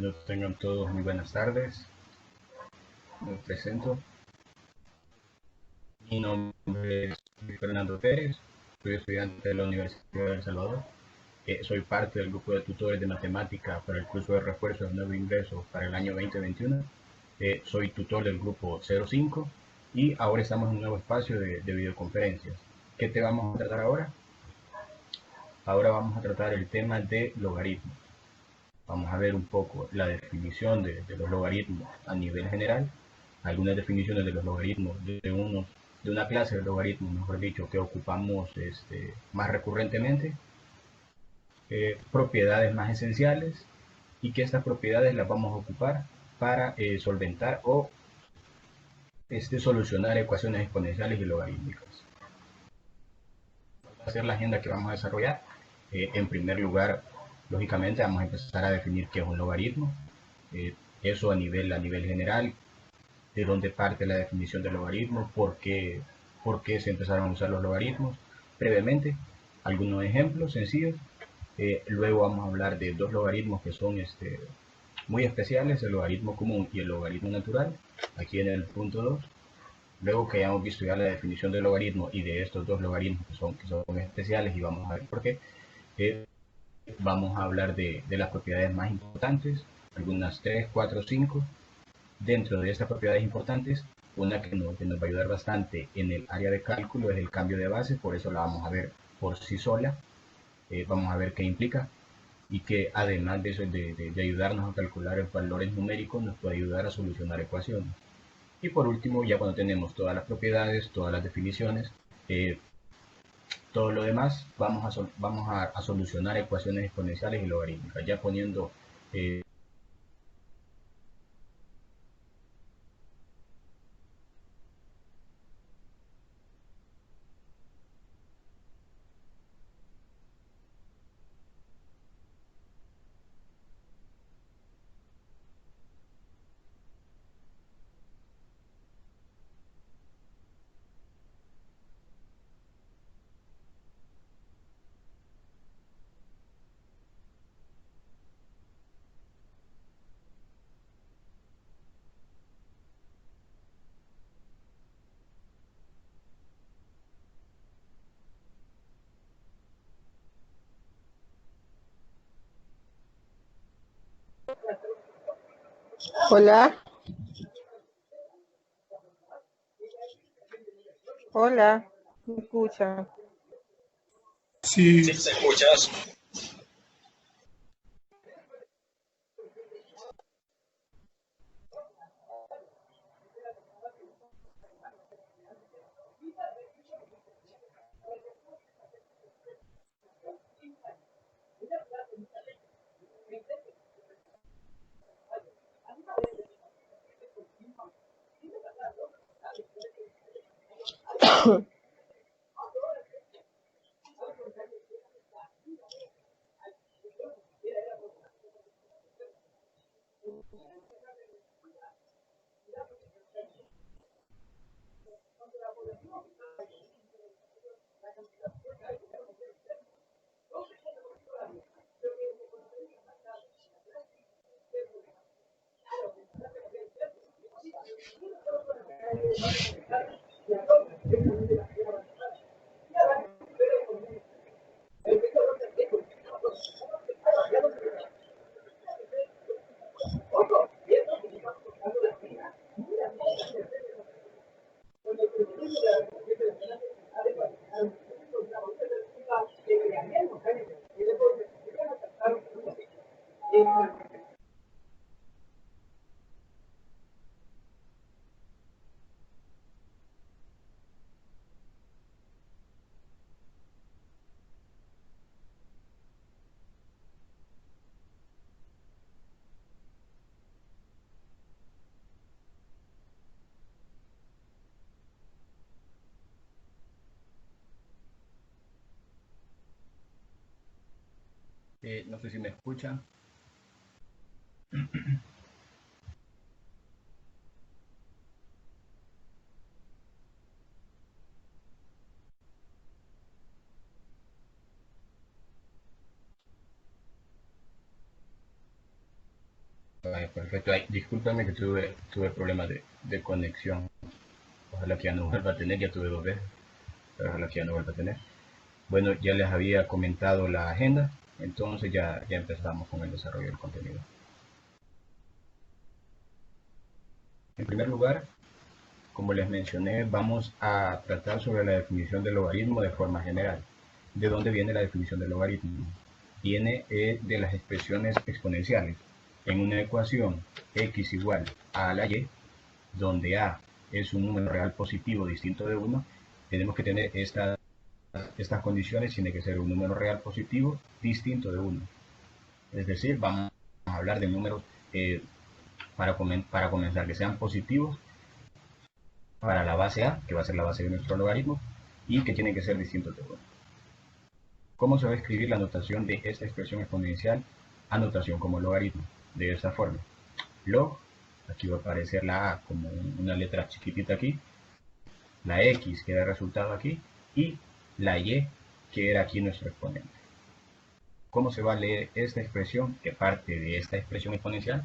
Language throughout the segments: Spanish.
Bueno, tengan todos muy buenas tardes. Me presento. Mi nombre es Fernando Pérez. Soy estudiante de la Universidad de El Salvador. Soy parte del grupo de tutores de matemática para el curso de refuerzo de nuevo ingreso para el año 2021. Soy tutor del grupo 05 y ahora estamos en un nuevo espacio de videoconferencias. ¿Qué te vamos a tratar ahora? Ahora vamos a tratar el tema de logaritmos. Vamos a ver un poco la definición de los logaritmos a nivel general, algunas definiciones de los logaritmos de una clase de logaritmos, mejor dicho, que ocupamos más recurrentemente, propiedades más esenciales y que estas propiedades las vamos a ocupar para solventar o solucionar ecuaciones exponenciales y logarítmicas. Va a ser la agenda que vamos a desarrollar. En primer lugar, lógicamente vamos a empezar a definir qué es un logaritmo. Eso a nivel general, de dónde parte la definición del logaritmo, por qué se empezaron a usar los logaritmos, brevemente, algunos ejemplos sencillos. Luego vamos a hablar de dos logaritmos que son muy especiales, el logaritmo común y el logaritmo natural, aquí en el punto 2. Luego que hayamos visto ya la definición del logaritmo y de estos dos logaritmos que son especiales y vamos a ver por qué, vamos a hablar de las propiedades más importantes, algunas 3, 4, 5. Dentro de estas propiedades importantes, una que nos va a ayudar bastante en el área de cálculo es el cambio de base, por eso la vamos a ver por sí sola. Vamos a ver qué implica y que además de eso de ayudarnos a calcular valores numéricos, nos puede ayudar a solucionar ecuaciones. Y por último, ya cuando tenemos todas las propiedades, todas las definiciones, todo lo demás, vamos a solucionar ecuaciones exponenciales y logarítmicas, ya poniendo Hola, hola, ¿me escuchan? Sí, te escuchas. no sé si me escuchan. Perfecto. Ay, discúlpame que tuve problemas de conexión. Ojalá que ya no vuelva a tener, ya tuve 2 veces, pero ojalá que ya no vuelva a tener. Bueno, ya les había comentado la agenda, entonces ya empezamos con el desarrollo del contenido. En primer lugar, como les mencioné, vamos a tratar sobre la definición del logaritmo de forma general. ¿De dónde viene la definición del logaritmo? Viene de las expresiones exponenciales. En una ecuación x igual a la y, donde a es un número real positivo distinto de 1, tenemos que tener estas condiciones. Tiene que ser un número real positivo distinto de 1. Es decir, vamos a hablar de números para comenzar que sean positivos para la base a, que va a ser la base de nuestro logaritmo, y que tienen que ser distintos de 1. ¿Cómo se va a escribir la notación de esta expresión exponencial a notación como logaritmo? De esta forma. Log, aquí va a aparecer la a como una letra chiquitita aquí, la x que era el resultado aquí, y la y que era aquí nuestro exponente. ¿Cómo se va a leer esta expresión que parte de esta expresión exponencial?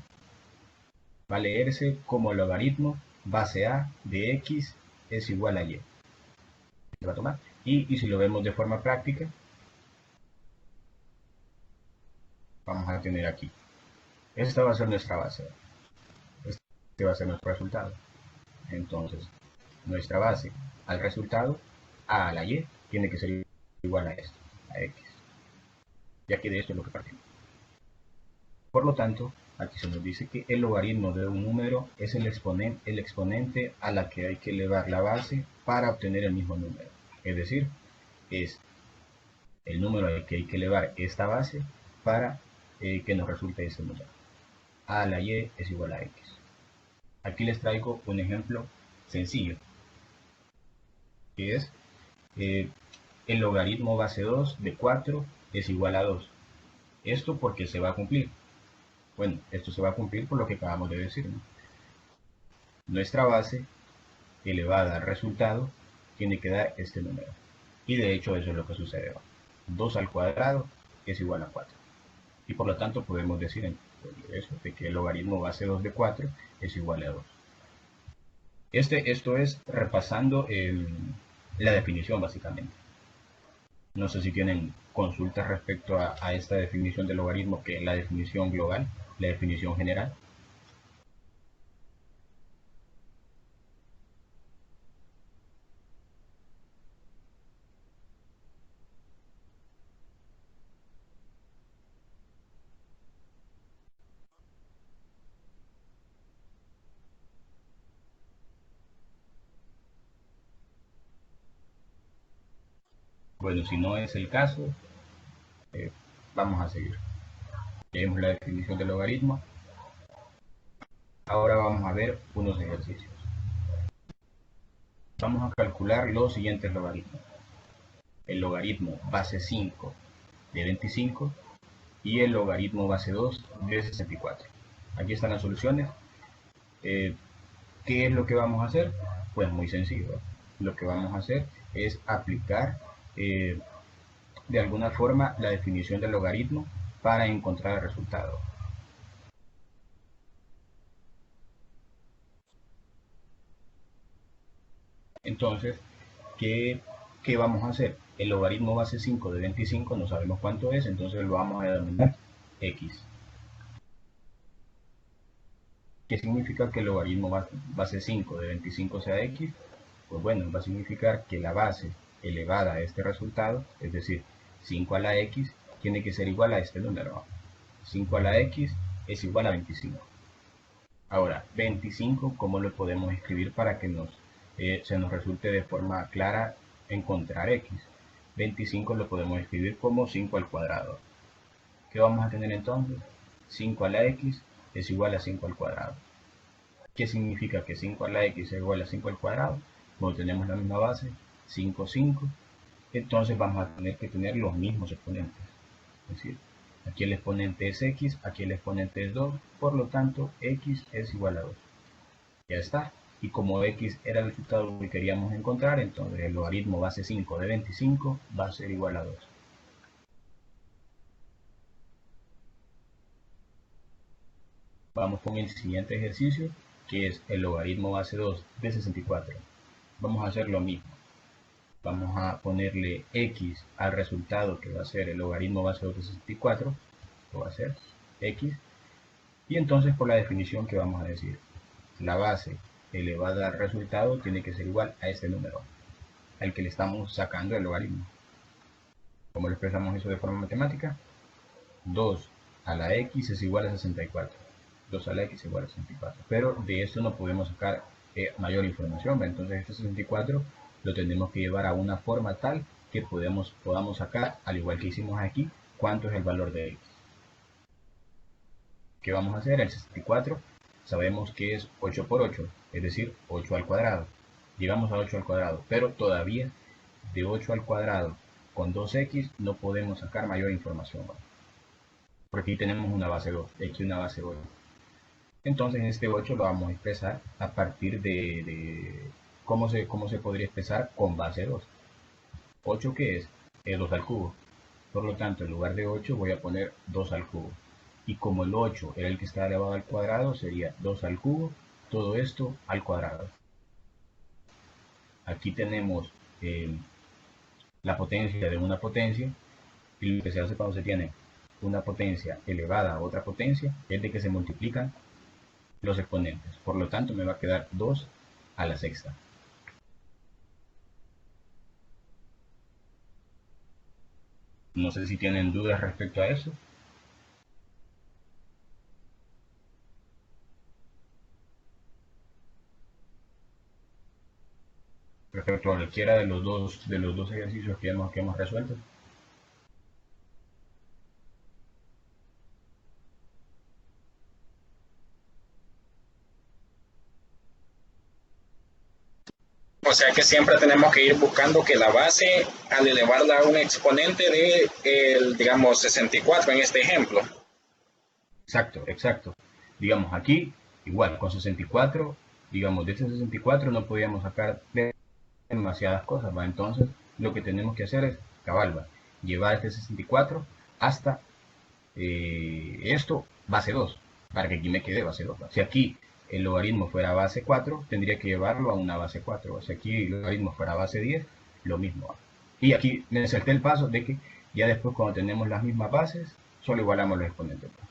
Va a leerse como logaritmo base a de x es igual a y. Se va a tomar. Y si lo vemos de forma práctica, vamos a tener aquí. Esta va a ser nuestra base. Este va a ser nuestro resultado. Entonces, nuestra base al resultado, a la y, tiene que ser igual a esto, a x. Y aquí de esto es lo que partimos. Por lo tanto, aquí se nos dice que el logaritmo de un número es el exponente a la que hay que elevar la base para obtener el mismo número. Es decir, es el número al que hay que elevar esta base para que nos resulte ese número. A la y es igual a x. Aquí les traigo un ejemplo sencillo, que es el logaritmo base 2 de 4 es igual a 2. Esto porque se va a cumplir. Bueno, esto se va a cumplir por lo que acabamos de decir, ¿no? Nuestra base elevada al resultado tiene que dar este número. Y de hecho eso es lo que sucede. 2 al cuadrado es igual a 4. Y por lo tanto podemos decir eso, de que el logaritmo base 2 de 4 es igual a 2. Esto es repasando la definición básicamente. No sé si tienen consultas respecto a esta definición de logaritmo, que es la definición global, la definición general. Bueno, si no es el caso, vamos a seguir. Ya vimos la definición del logaritmo. Ahora vamos a ver unos ejercicios. Vamos a calcular los siguientes logaritmos. El logaritmo base 5 de 25 y el logaritmo base 2 de 64. Aquí están las soluciones. ¿Qué es lo que vamos a hacer? Pues muy sencillo. Lo que vamos a hacer es aplicar de alguna forma la definición del logaritmo para encontrar el resultado. Entonces, ¿qué vamos a hacer? El logaritmo base 5 de 25 no sabemos cuánto es, entonces lo vamos a denominar x. ¿Qué significa que el logaritmo base 5 de 25 sea x? Pues bueno, va a significar que la base elevada a este resultado, es decir, 5 a la x, tiene que ser igual a este número. 5 a la x es igual a 25. Ahora, 25, ¿cómo lo podemos escribir para que se nos resulte de forma clara encontrar x? 25 lo podemos escribir como 5 al cuadrado. ¿Qué vamos a tener entonces? 5 a la x es igual a 5 al cuadrado. ¿Qué significa que 5 a la x es igual a 5 al cuadrado? Bueno, tenemos la misma base, 5, 5. Entonces vamos a tener que tener los mismos exponentes. Es decir, aquí el exponente es x, aquí el exponente es 2, por lo tanto x es igual a 2. Ya está. Y como x era el resultado que queríamos encontrar, entonces el logaritmo base 5 de 25 va a ser igual a 2. Vamos con el siguiente ejercicio, que es el logaritmo base 2 de 64. Vamos a hacer lo mismo. Vamos a ponerle x al resultado que va a ser el logaritmo base 2 de 64. Esto va a ser x. Y entonces por la definición que vamos a decir, la base elevada al resultado tiene que ser igual a este número, al que le estamos sacando el logaritmo. ¿Cómo lo expresamos eso de forma matemática? 2 a la x es igual a 64. 2 a la x es igual a 64. Pero de esto no podemos sacar mayor información. Entonces este 64 lo tenemos que llevar a una forma tal que podamos sacar, al igual que hicimos aquí, cuánto es el valor de x. ¿Qué vamos a hacer? El 64 sabemos que es 8 por 8, es decir, 8 al cuadrado. Llegamos a 8 al cuadrado, pero todavía de 8 al cuadrado con 2x no podemos sacar mayor información. Porque aquí tenemos una base 2, x una base 8. Entonces este 8 lo vamos a expresar a partir de ¿cómo se podría expresar con base 2? 8 ¿qué es? 2 al cubo. Por lo tanto, en lugar de 8 voy a poner 2 al cubo. Y como el 8 era el que está elevado al cuadrado, sería 2 al cubo, todo esto al cuadrado. Aquí tenemos la potencia de una potencia, y lo que se hace cuando se tiene una potencia elevada a otra potencia es de que se multiplican los exponentes. Por lo tanto, me va a quedar 2 a la sexta. No sé si tienen dudas respecto a eso. Respecto a cualquiera de los dos ejercicios que hemos resuelto. O sea que siempre tenemos que ir buscando que la base, al elevarla a un exponente de, digamos, 64 en este ejemplo. Exacto. Digamos, aquí, igual, con 64, digamos, de este 64 no podíamos sacar demasiadas cosas, ¿va? Entonces, lo que tenemos que hacer es, cabal, llevar este 64 hasta esto, base 2, para que aquí me quede base 2. ¿Va? Si aquí el logaritmo fuera base 4, tendría que llevarlo a una base 4. Si aquí el logaritmo fuera base 10, lo mismo. ¿Va? Y aquí me salté el paso de que ya después, cuando tenemos las mismas bases, solo igualamos los exponentes. ¿Va?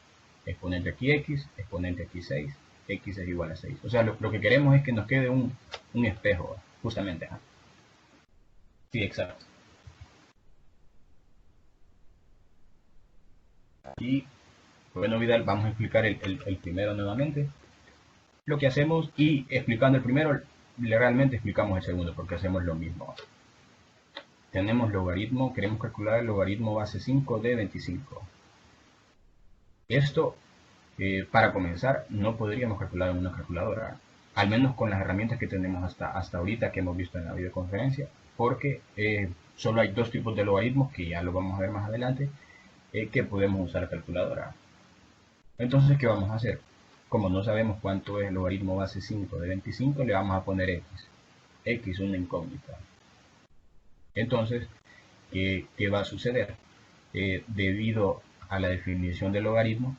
Exponente aquí x, exponente aquí 6, x es igual a 6. O sea, lo que queremos es que nos quede un espejo, ¿va? Justamente. ¿Ah? Sí, exacto. Y, bueno, Vidal, vamos a explicar el primero nuevamente. Lo que hacemos, y explicando el primero, realmente explicamos el segundo, porque hacemos lo mismo. Tenemos logaritmo, queremos calcular el logaritmo base 5 de 25. Esto, para comenzar, no podríamos calcular en una calculadora, al menos con las herramientas que tenemos hasta ahorita, que hemos visto en la videoconferencia, porque solo hay dos tipos de logaritmos, que ya lo vamos a ver más adelante, que podemos usar calculadora. Entonces, ¿qué vamos a hacer? Como no sabemos cuánto es el logaritmo base 5 de 25, le vamos a poner x. X una incógnita. Entonces, ¿qué va a suceder? Debido a la definición del logaritmo,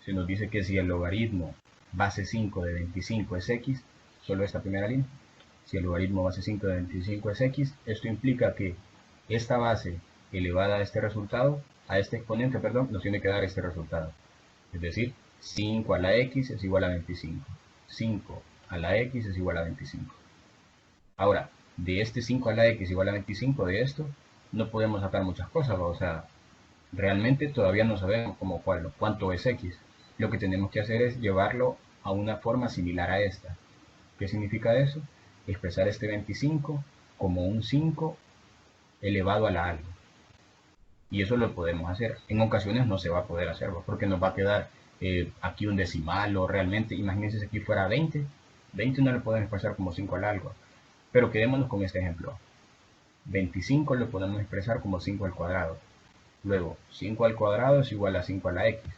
se nos dice que si el logaritmo base 5 de 25 es x, solo esta primera línea, si el logaritmo base 5 de 25 es x, esto implica que esta base elevada a este resultado, a este exponente, perdón, nos tiene que dar este resultado. Es decir, 5 a la x es igual a 25. 5 a la x es igual a 25. Ahora, de este 5 a la x igual a 25, de esto, no podemos sacar muchas cosas, ¿no? O sea, realmente todavía no sabemos cuánto es x. Lo que tenemos que hacer es llevarlo a una forma similar a esta. ¿Qué significa eso? Expresar este 25 como un 5 elevado a la algo. Y eso lo podemos hacer. En ocasiones no se va a poder hacer, ¿no? Porque nos va a quedar aquí un decimal, o realmente, imagínense si aquí fuera 20. 20 no lo podemos expresar como 5 al algo. Pero quedémonos con este ejemplo. 25 lo podemos expresar como 5 al cuadrado. Luego, 5 al cuadrado es igual a 5 a la x.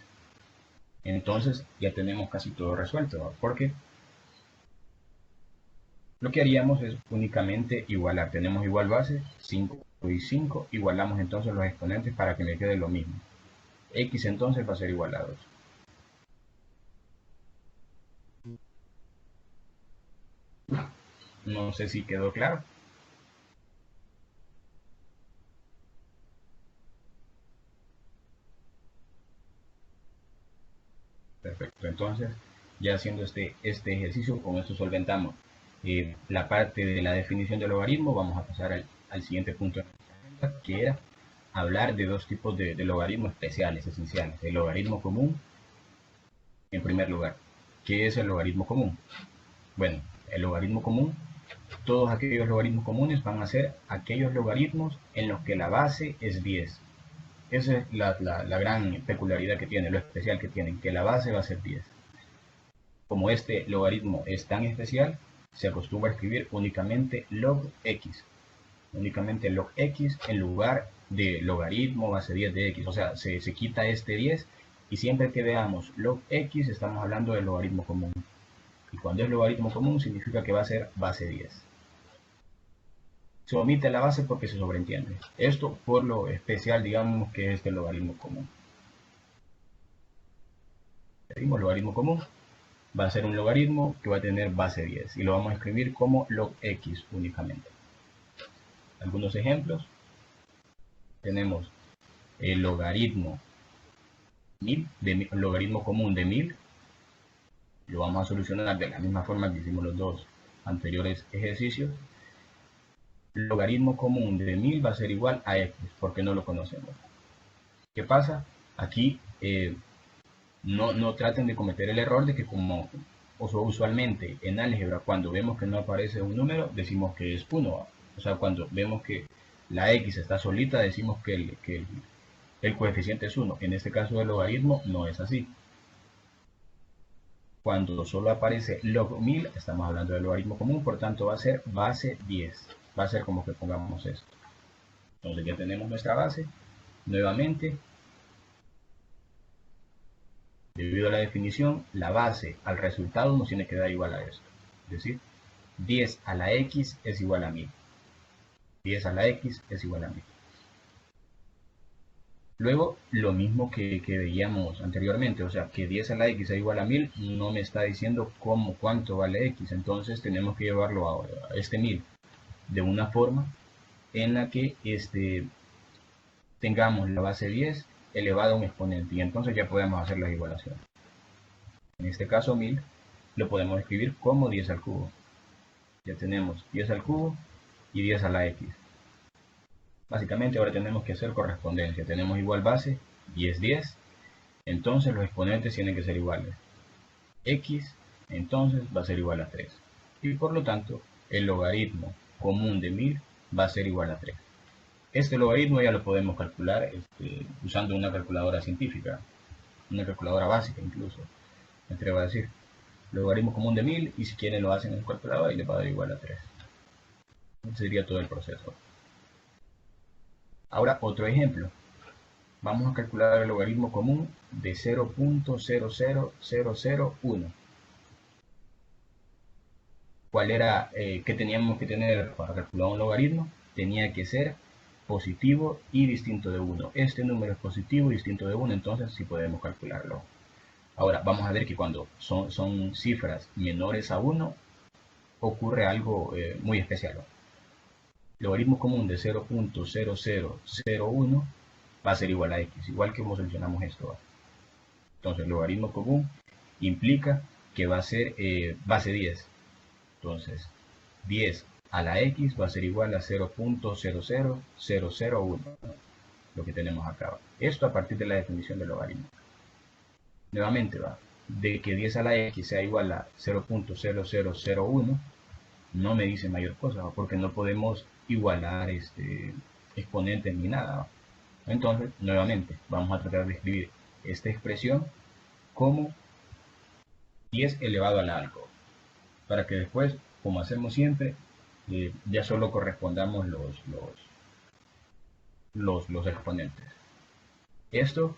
Entonces, ya tenemos casi todo resuelto, ¿no? Porque lo que haríamos es únicamente igualar. Tenemos igual base, 5 y 5. Igualamos entonces los exponentes para que me quede lo mismo. X entonces va a ser igual a 2. No sé si quedó claro. Perfecto, entonces ya haciendo este ejercicio, con esto solventamos la parte de la definición del logaritmo. Vamos a pasar al siguiente punto, que era hablar de dos tipos de logaritmos especiales, esenciales. El logaritmo común, en primer lugar. ¿Qué es el logaritmo común? Bueno, el logaritmo común, todos aquellos logaritmos comunes van a ser aquellos logaritmos en los que la base es 10. Esa es la gran peculiaridad que tiene, lo especial que tienen, que la base va a ser 10. Como este logaritmo es tan especial, se acostumbra a escribir únicamente log x. Únicamente log x en lugar de logaritmo base 10 de x. O sea, se quita este 10 y siempre que veamos log x estamos hablando del logaritmo común. Y cuando es logaritmo común significa que va a ser base 10. Se omite la base porque se sobreentiende. Esto por lo especial, digamos, que es este logaritmo común. Pedimos logaritmo común. Va a ser un logaritmo que va a tener base 10 y lo vamos a escribir como log x únicamente. Algunos ejemplos. Tenemos el logaritmo 1000, logaritmo común de 1000. Lo vamos a solucionar de la misma forma que hicimos los dos anteriores ejercicios. El logaritmo común de 1000 va a ser igual a x, porque no lo conocemos. ¿Qué pasa? Aquí no traten de cometer el error de que como usualmente en álgebra cuando vemos que no aparece un número decimos que es 1. O sea, cuando vemos que la x está solita decimos que el coeficiente es 1. En este caso del logaritmo no es así. Cuando solo aparece log 1000 estamos hablando del logaritmo común, por tanto va a ser base 10. Va a ser como que pongamos esto. Entonces ya tenemos nuestra base. Nuevamente, debido a la definición, la base al resultado nos tiene que dar igual a esto. Es decir, 10 a la x es igual a 1000. 10 a la x es igual a 1000. Luego, lo mismo que veíamos anteriormente, o sea, que 10 a la x es igual a 1000, no me está diciendo cuánto vale x. Entonces tenemos que llevarlo ahora, a este 1000, de una forma en la que tengamos la base 10 elevada a un exponente, y entonces ya podemos hacer las igualaciones. En este caso 1000 lo podemos escribir como 10 al cubo. Ya tenemos 10 al cubo y 10 a la x. Básicamente ahora tenemos que hacer correspondencia. Tenemos igual base y es 10. Entonces los exponentes tienen que ser iguales. X entonces va a ser igual a 3. Y por lo tanto el logaritmo común de 1000 va a ser igual a 3. Este logaritmo ya lo podemos calcular usando una calculadora científica. Una calculadora básica incluso. Me atrevo a decir. Logaritmo común de 1000 y si quieren lo hacen en calculadora y le va a dar igual a 3. Ese sería todo el proceso. Ahora otro ejemplo. Vamos a calcular el logaritmo común de 0.00001. ¿Cuál era, qué teníamos que tener para calcular un logaritmo? Tenía que ser positivo y distinto de 1. Este número es positivo y distinto de 1, entonces sí podemos calcularlo. Ahora vamos a ver que cuando son cifras menores a 1, ocurre algo muy especial. Logaritmo común de 0.0001 va a ser igual a x, igual que como solucionamos esto. Entonces, logaritmo común implica que va a ser base 10. Entonces, 10 a la x va a ser igual a 0.00001, lo que tenemos acá. Esto a partir de la definición del logaritmo. Nuevamente va, de que 10 a la x sea igual a 0.0001, no me dice mayor cosa, porque no podemos igualar exponentes ni nada. Entonces, nuevamente, vamos a tratar de escribir esta expresión como 10 elevado al algo, para que después, como hacemos siempre, ya solo correspondamos los exponentes. Esto,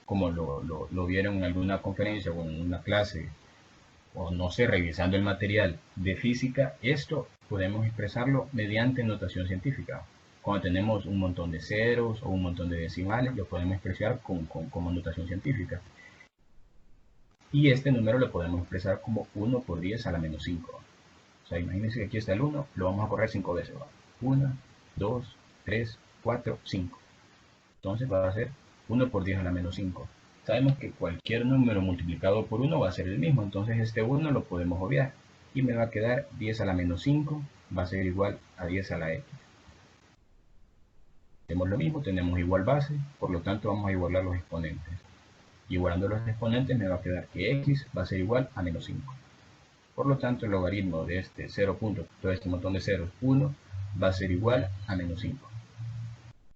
como lo vieron en alguna conferencia o en una clase, o no sé, revisando el material de física, esto podemos expresarlo mediante notación científica. Cuando tenemos un montón de ceros o un montón de decimales, lo podemos expresar como notación científica. Y este número lo podemos expresar como 1 por 10 a la menos 5. sea, imagínense que aquí está el 1, lo vamos a correr 5 veces. 1, 2, 3, 4, 5. Entonces va a ser 1 por 10 a la menos 5. Sabemos que cualquier número multiplicado por 1 va a ser el mismo, entonces este 1 lo podemos obviar. Y me va a quedar 10 a la menos 5, va a ser igual a 10 a la x. Hacemos lo mismo, tenemos igual base, por lo tanto vamos a igualar los exponentes. Igualando los exponentes me va a quedar que x va a ser igual a menos 5. Por lo tanto, el logaritmo de este 0 punto, todo este montón de ceros, 1, va a ser igual a menos 5.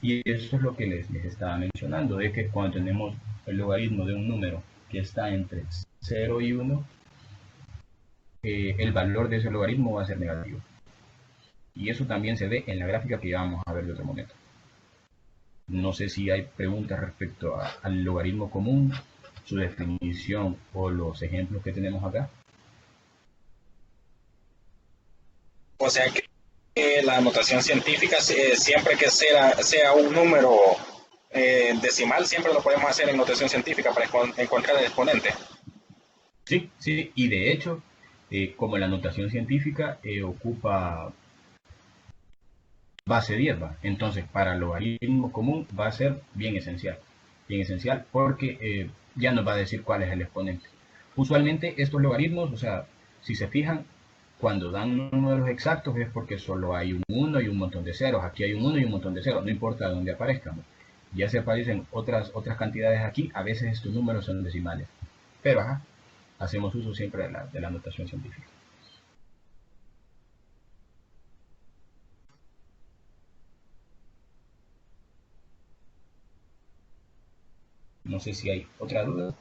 Y eso es lo que les estaba mencionando, de que cuando tenemos el logaritmo de un número que está entre 0 y 1, el valor de ese logaritmo va a ser negativo. Y eso también se ve en la gráfica que ya vamos a ver de otro momento. No sé si hay preguntas respecto al logaritmo común, su definición o los ejemplos que tenemos acá. O sea que la notación científica, siempre que sea un número decimal, siempre lo podemos hacer en notación científica para encontrar el exponente. Sí, sí, y de hecho, como la notación científica ocupa base 10, ¿va? Entonces para el logaritmo común va a ser bien esencial porque ya nos va a decir cuál es el exponente. Usualmente estos logaritmos, o sea, si se fijan, cuando dan números exactos es porque solo hay un 1 y un montón de ceros. Aquí hay un 1 y un montón de ceros, no importa dónde aparezcan. Ya se aparecen otras cantidades aquí, a veces estos números son decimales. Pero ajá, hacemos uso siempre de la notación científica. No sé si hay otra duda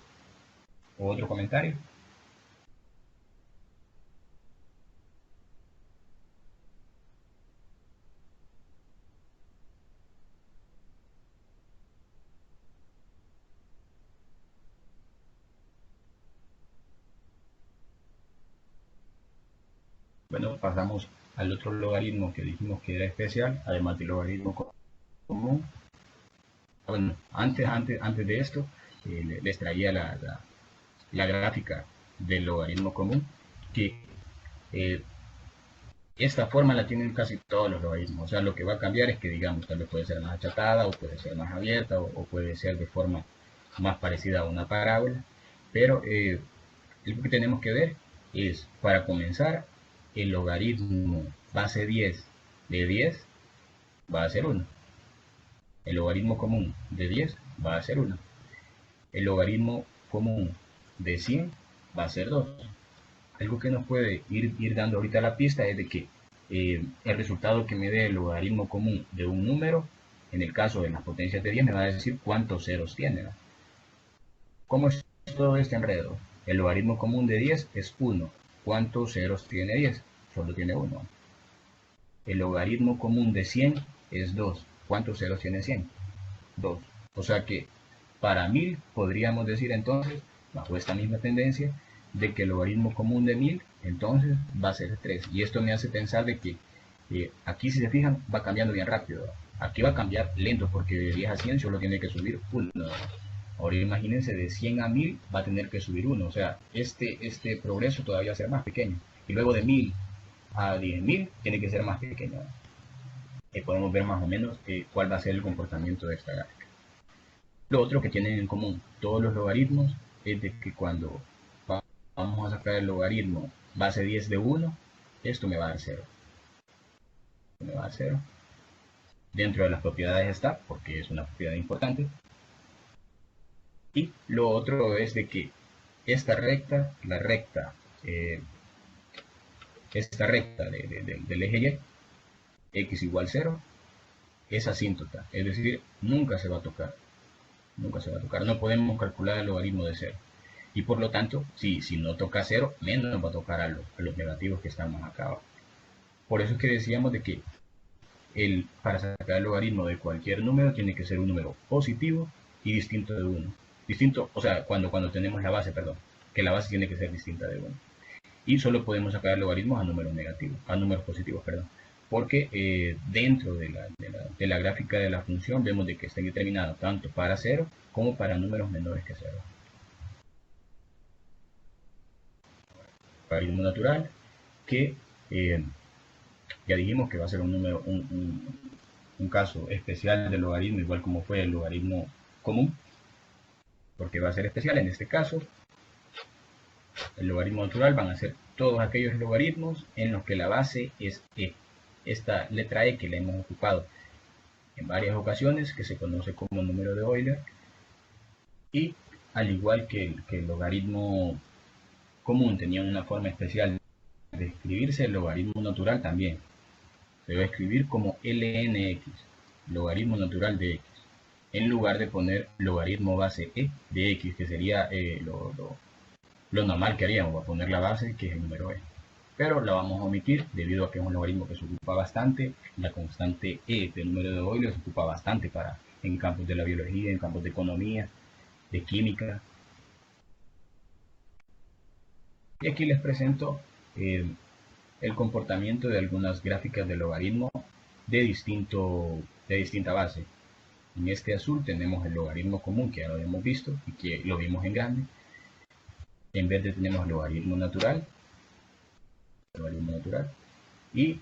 o otro comentario. Bueno, pasamos al otro logaritmo que dijimos que era especial, además del logaritmo común. Bueno, antes de esto, les traía la gráfica del logaritmo común, que esta forma la tienen casi todos los logaritmos. O sea, lo que va a cambiar es que, digamos, tal vez puede ser más achatada, o puede ser más abierta, o puede ser de forma más parecida a una parábola. Pero lo que tenemos que ver es, para comenzar, el logaritmo base 10 de 10 va a ser 1. El logaritmo común de 10 va a ser 1. El logaritmo común de 100 va a ser 2. Algo que nos puede ir dando ahorita la pista es de que el resultado que me dé el logaritmo común de un número, en el caso de las potencias de 10, me va a decir cuántos ceros tiene, ¿no? ¿Cómo es todo este enredo? El logaritmo común de 10 es 1. ¿Cuántos ceros tiene 10? Solo tiene 1. El logaritmo común de 100 es 2. ¿Cuántos ceros tiene 100? 2. O sea que para 1000 podríamos decir entonces, bajo esta misma tendencia, de que el logaritmo común de 1000 entonces va a ser 3. Y esto me hace pensar de que aquí, si se fijan, va cambiando bien rápido. Aquí va a cambiar lento porque de 10 a 100 solo tiene que subir 1. Ahora imagínense, de 100 a 1000 va a tener que subir 1. O sea, este progreso todavía va a ser más pequeño. Y luego de 1000 a 10.000 tiene que ser más pequeño. Podemos ver más o menos cuál va a ser el comportamiento de esta gráfica. Lo otro que tienen en común todos los logaritmos es de que cuando vamos a sacar el logaritmo base 10 de 1, esto me va a dar 0. Me va a dar 0. Dentro de las propiedades está, porque es una propiedad importante. Y lo otro es de que esta recta, esta recta del eje Y, x igual 0, es asíntota, es decir, nunca se va a tocar. Nunca se va a tocar. No podemos calcular el logaritmo de 0. Y por lo tanto, si no toca 0, menos va a tocar a los negativos que están más acá abajo. Por eso es que decíamos de que para sacar el logaritmo de cualquier número tiene que ser un número positivo y distinto de 1. Distinto, o sea, cuando tenemos la base, perdón, que la base tiene que ser distinta de 1. Y solo podemos sacar logaritmos a números negativos, a números positivos, perdón. Porque dentro de la gráfica de la función vemos de que está determinado tanto para 0 como para números menores que 0. Logaritmo natural que Eh, ya dijimos que va a ser un número, un caso especial del logaritmo, igual como fue el logaritmo común, porque va a ser especial. En este caso, el logaritmo natural van a ser todos aquellos logaritmos en los que la base es e. Esta letra e que la hemos ocupado en varias ocasiones, que se conoce como número de Euler, y al igual que el logaritmo común tenía una forma especial de escribirse, el logaritmo natural también se va a escribir como lnx, logaritmo natural de x, en lugar de poner logaritmo base e de x, que sería lo normal que haríamos, va a poner la base, que es el número e. Pero la vamos a omitir debido a que es un logaritmo que se ocupa bastante. La constante e del número de Euler se ocupa bastante en campos de la biología, en campos de economía, de química. Y aquí les presento el comportamiento de algunas gráficas de logaritmo de distinta base. En este azul tenemos el logaritmo común, que ya lo hemos visto y que lo vimos en grande. En verde tenemos el logaritmo natural y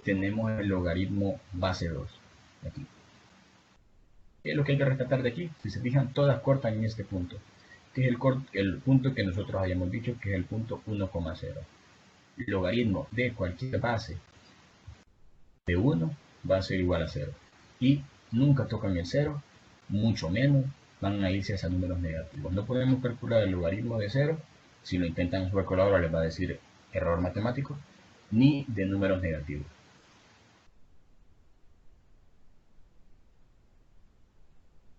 tenemos el logaritmo base 2 aquí. ¿Qué es lo que hay que rescatar de aquí? Si se fijan, todas cortan en este punto, que es el punto que nosotros habíamos dicho que es el punto 1,0. El logaritmo de cualquier base de 1 va a ser igual a 0. Y nunca tocan el 0, mucho menos van a irse hacia números negativos. No podemos calcular el logaritmo de 0. Si lo intentan en su calculadora les va a decir error matemático, ni de números negativos.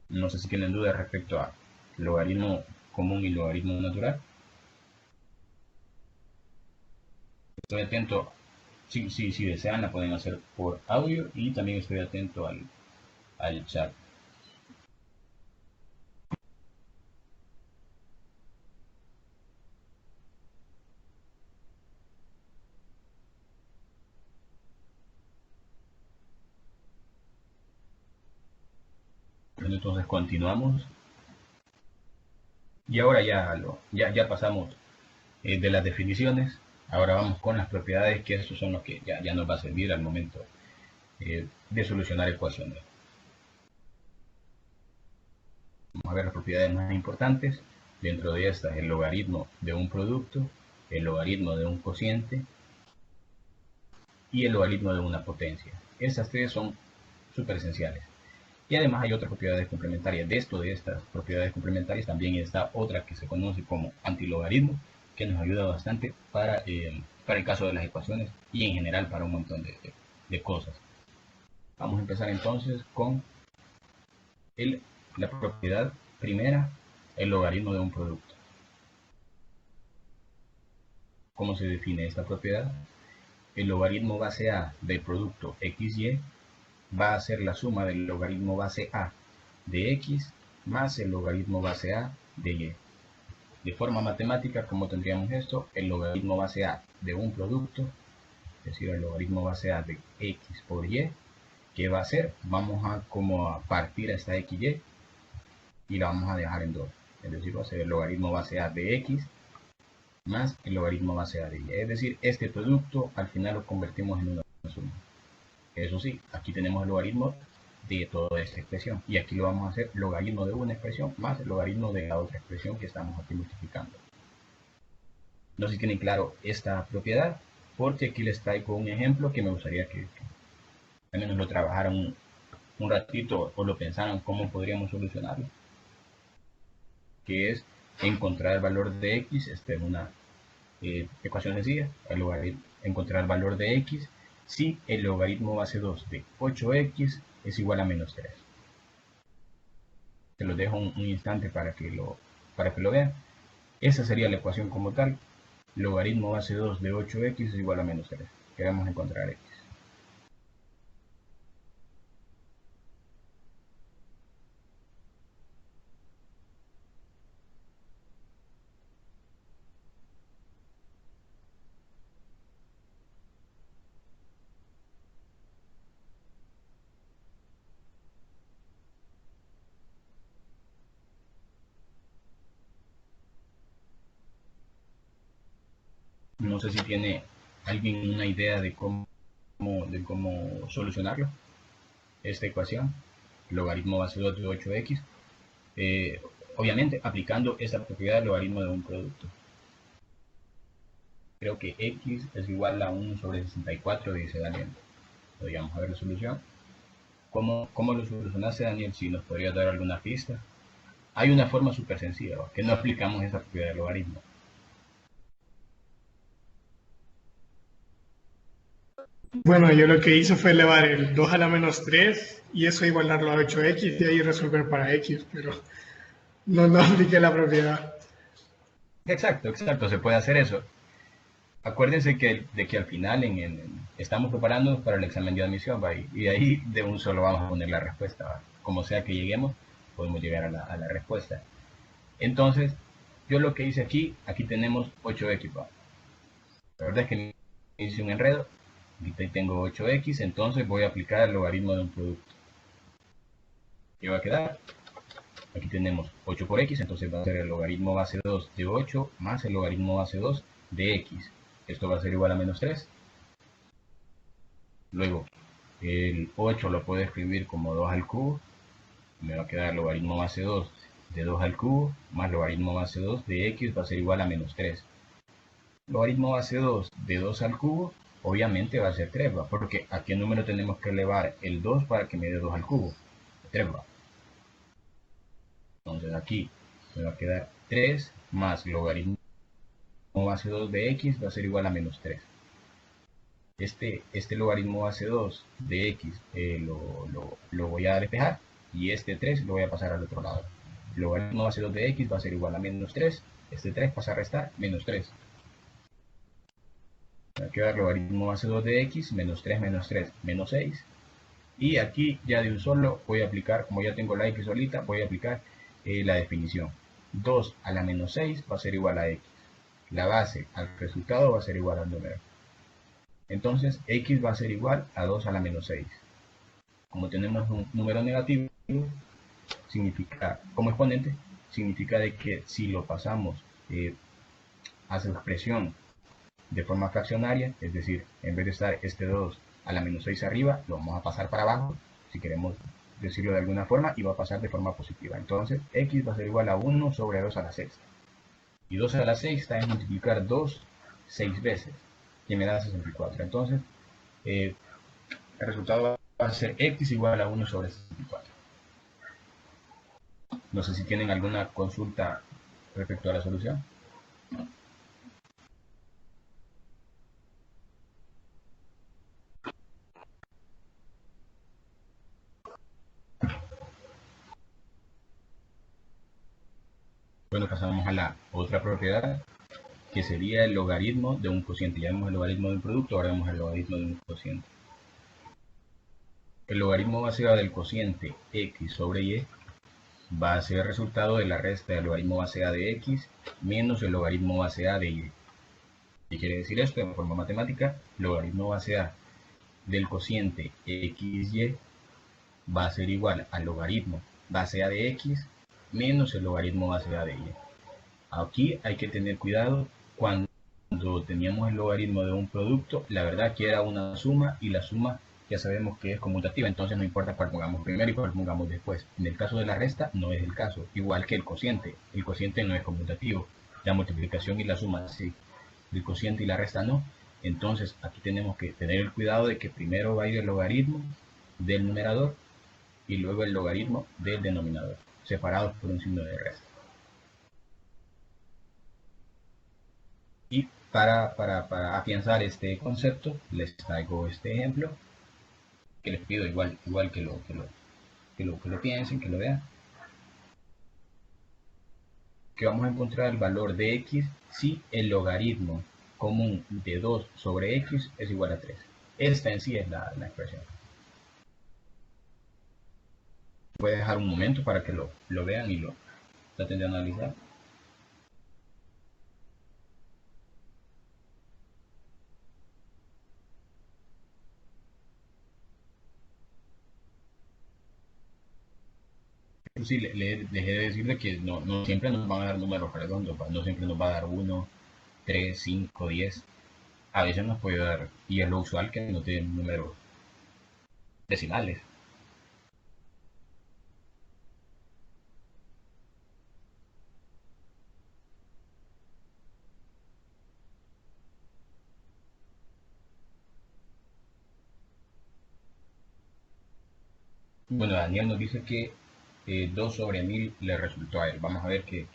No sé si tienen dudas respecto a logaritmo común y logaritmo natural. Estoy atento, si desean la pueden hacer por audio, y también estoy atento al chat. Entonces continuamos. Y ahora ya pasamos de las definiciones. Ahora vamos con las propiedades, que estos son los que ya nos va a servir al momento de solucionar ecuaciones. Vamos a ver las propiedades más importantes. Dentro de estas, el logaritmo de un producto, el logaritmo de un cociente y el logaritmo de una potencia. Estas tres son súper esenciales. Y además hay otras propiedades complementarias. De estas propiedades complementarias también está otra que se conoce como antilogaritmo, que nos ayuda bastante para el caso de las ecuaciones y en general para un montón de cosas. Vamos a empezar entonces con la propiedad primera, el logaritmo de un producto. ¿Cómo se define esta propiedad? El logaritmo base a del producto xy va a ser la suma del logaritmo base a de x más el logaritmo base a de y. De forma matemática, ¿cómo tendríamos esto? El logaritmo base a de un producto, es decir, el logaritmo base a de x por y, ¿qué va a hacer? Vamos a partir a esta xy y la vamos a dejar en 2. Es decir, va a ser el logaritmo base a de x más el logaritmo base a de y. Es decir, este producto al final lo convertimos en una suma. Eso sí, aquí tenemos el logaritmo de toda esta expresión. Y aquí lo vamos a hacer logaritmo de una expresión más el logaritmo de la otra expresión que estamos aquí multiplicando. No sé si tienen claro esta propiedad, porque aquí les traigo un ejemplo que me gustaría que al menos lo trabajaran un ratito o lo pensaran cómo podríamos solucionarlo. Que es encontrar el valor de x, en una ecuación sencilla, encontrar el valor de x si el logaritmo base 2 de 8x es igual a menos 3. Se los dejo un instante para que lo vean. Esa sería la ecuación como tal. Logaritmo base 2 de 8x es igual a menos 3. Queremos encontrar x. No sé si tiene ¿Alguien una idea de cómo solucionarlo? Esta ecuación, logaritmo base 2 de 8x, obviamente aplicando esta propiedad del logaritmo de un producto. Creo que x es igual a 1 sobre 64, dice Daniel. Podríamos ver la solución. ¿Cómo lo solucionaste, Daniel? Si nos podrías dar alguna pista. Hay una forma súper sencilla, ¿va? Que no aplicamos esa propiedad del logaritmo. Bueno, yo lo que hice fue elevar el 2 a la menos 3 y eso igualarlo a 8x y ahí resolver para x, pero no apliqué la propiedad. Exacto, se puede hacer eso. Acuérdense de que al final estamos preparándonos para el examen de admisión, ¿va? Y de ahí de un solo vamos a poner la respuesta, ¿va? Como sea que lleguemos, podemos llegar a la respuesta. Entonces, yo lo que hice aquí tenemos 8x, ¿va? La verdad es que hice un enredo. Aquí tengo 8x, entonces voy a aplicar el logaritmo de un producto. ¿Qué va a quedar? Aquí tenemos 8 por x, entonces va a ser el logaritmo base 2 de 8 más el logaritmo base 2 de x. Esto va a ser igual a menos 3. Luego, el 8 lo puedo escribir como 2 al cubo. Me va a quedar logaritmo base 2 de 2 al cubo más logaritmo base 2 de x va a ser igual a menos 3. Logaritmo base 2 de 2 al cubo, obviamente va a ser 3, ¿va? Porque ¿a qué número tenemos que elevar el 2 para que me dé 2 al cubo? 3, ¿va? Entonces aquí me va a quedar 3 más logaritmo base 2 de x va a ser igual a menos 3. Este logaritmo base 2 de x lo voy a despejar y este 3 lo voy a pasar al otro lado. Logaritmo base 2 de x va a ser igual a menos 3. Este 3 pasa a restar menos 3. Me va a quedar logaritmo base 2 de x menos 3 menos 6. Y aquí ya de un solo voy a aplicar, como ya tengo la x solita, voy a aplicar la definición. 2 a la menos 6 va a ser igual a x. La base al resultado va a ser igual al número. Entonces x va a ser igual a 2 a la menos 6. Como tenemos un número negativo, significa, como exponente, significa de que si lo pasamos a su expresión de forma fraccionaria, es decir, en vez de estar este 2 a la menos 6 arriba, lo vamos a pasar para abajo, si queremos decirlo de alguna forma, y va a pasar de forma positiva. Entonces, x va a ser igual a 1 sobre 2 a la sexta. Y 2 a la sexta es multiplicar 2 6 veces, que me da 64. Entonces, el resultado va a ser x igual a 1 sobre 64. No sé si tienen alguna consulta respecto a la solución. Bueno, pasamos a la otra propiedad, que sería el logaritmo de un cociente. Ya vemos el logaritmo de un producto, ahora vemos el logaritmo de un cociente. El logaritmo base del cociente x sobre y va a ser el resultado de la resta del logaritmo base a de x menos el logaritmo base a de y. ¿Qué quiere decir esto? En forma matemática, logaritmo base a del cociente xy va a ser igual al logaritmo base a de x menos el logaritmo base a de y. Aquí hay que tener cuidado cuando teníamos el logaritmo de un producto, la verdad que era una suma y la suma ya sabemos que es conmutativa, entonces no importa cuál pongamos primero y cuál pongamos después. En el caso de la resta no es el caso, igual que el cociente no es conmutativo, la multiplicación y la suma sí, el cociente y la resta no. Entonces aquí tenemos que tener el cuidado de que primero va a ir el logaritmo del numerador y luego el logaritmo del denominador, separados por un signo de resta. Y para afianzar este concepto, les traigo este ejemplo, que les pido igual que lo piensen, que lo vean. Que vamos a encontrar el valor de x si el logaritmo común de 2 sobre x es igual a 3. Esta en sí es la expresión. Voy a dejar un momento para que lo vean y lo traten de analizar. Sí, dejé de decirle que no siempre nos van a dar números redondos, no siempre nos va a dar 1, 3, 5, 10. A veces nos puede dar, y es lo usual, que no tienen números decimales. Bueno, Daniel nos dice que 2 sobre 1000 le resultó a él. Vamos a ver que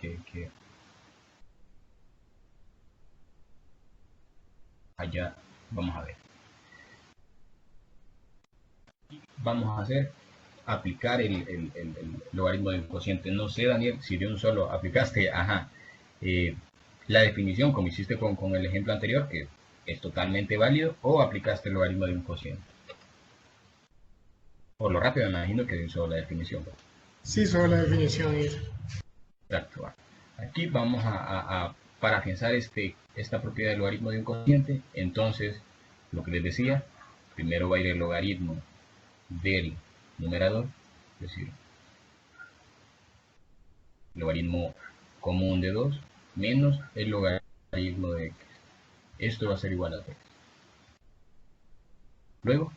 allá, vamos a ver. Vamos a hacer aplicar el logaritmo del cociente. No sé, Daniel, si de un solo aplicaste, ajá, la definición como hiciste con el ejemplo anterior, que es totalmente válido, o aplicaste el logaritmo de un cociente. Por lo rápido, me imagino que hizo la definición. Sí, solo la definición hizo. Exacto. Aquí vamos para afianzar esta propiedad del logaritmo de un cociente. Entonces, lo que les decía, primero va a ir el logaritmo del numerador, es decir, logaritmo común de 2 menos el logaritmo de x. Esto va a ser igual a 3. Luego,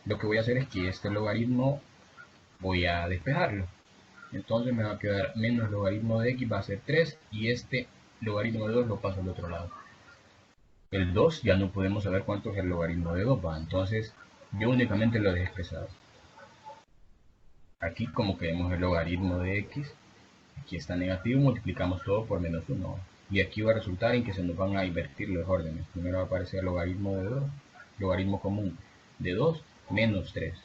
lo que voy a hacer es que este logaritmo voy a despejarlo. Entonces me va a quedar menos logaritmo de x, va a ser 3, y este logaritmo de 2 lo paso al otro lado. El 2 ya no podemos saber cuánto es el logaritmo de 2, ¿va? Entonces yo únicamente lo he expresado. Aquí, como queremos el logaritmo de x, aquí está negativo, multiplicamos todo por menos 1. Y aquí va a resultar en que se nos van a invertir los órdenes. Primero va a aparecer el logaritmo de 2, logaritmo común de 2 menos 3.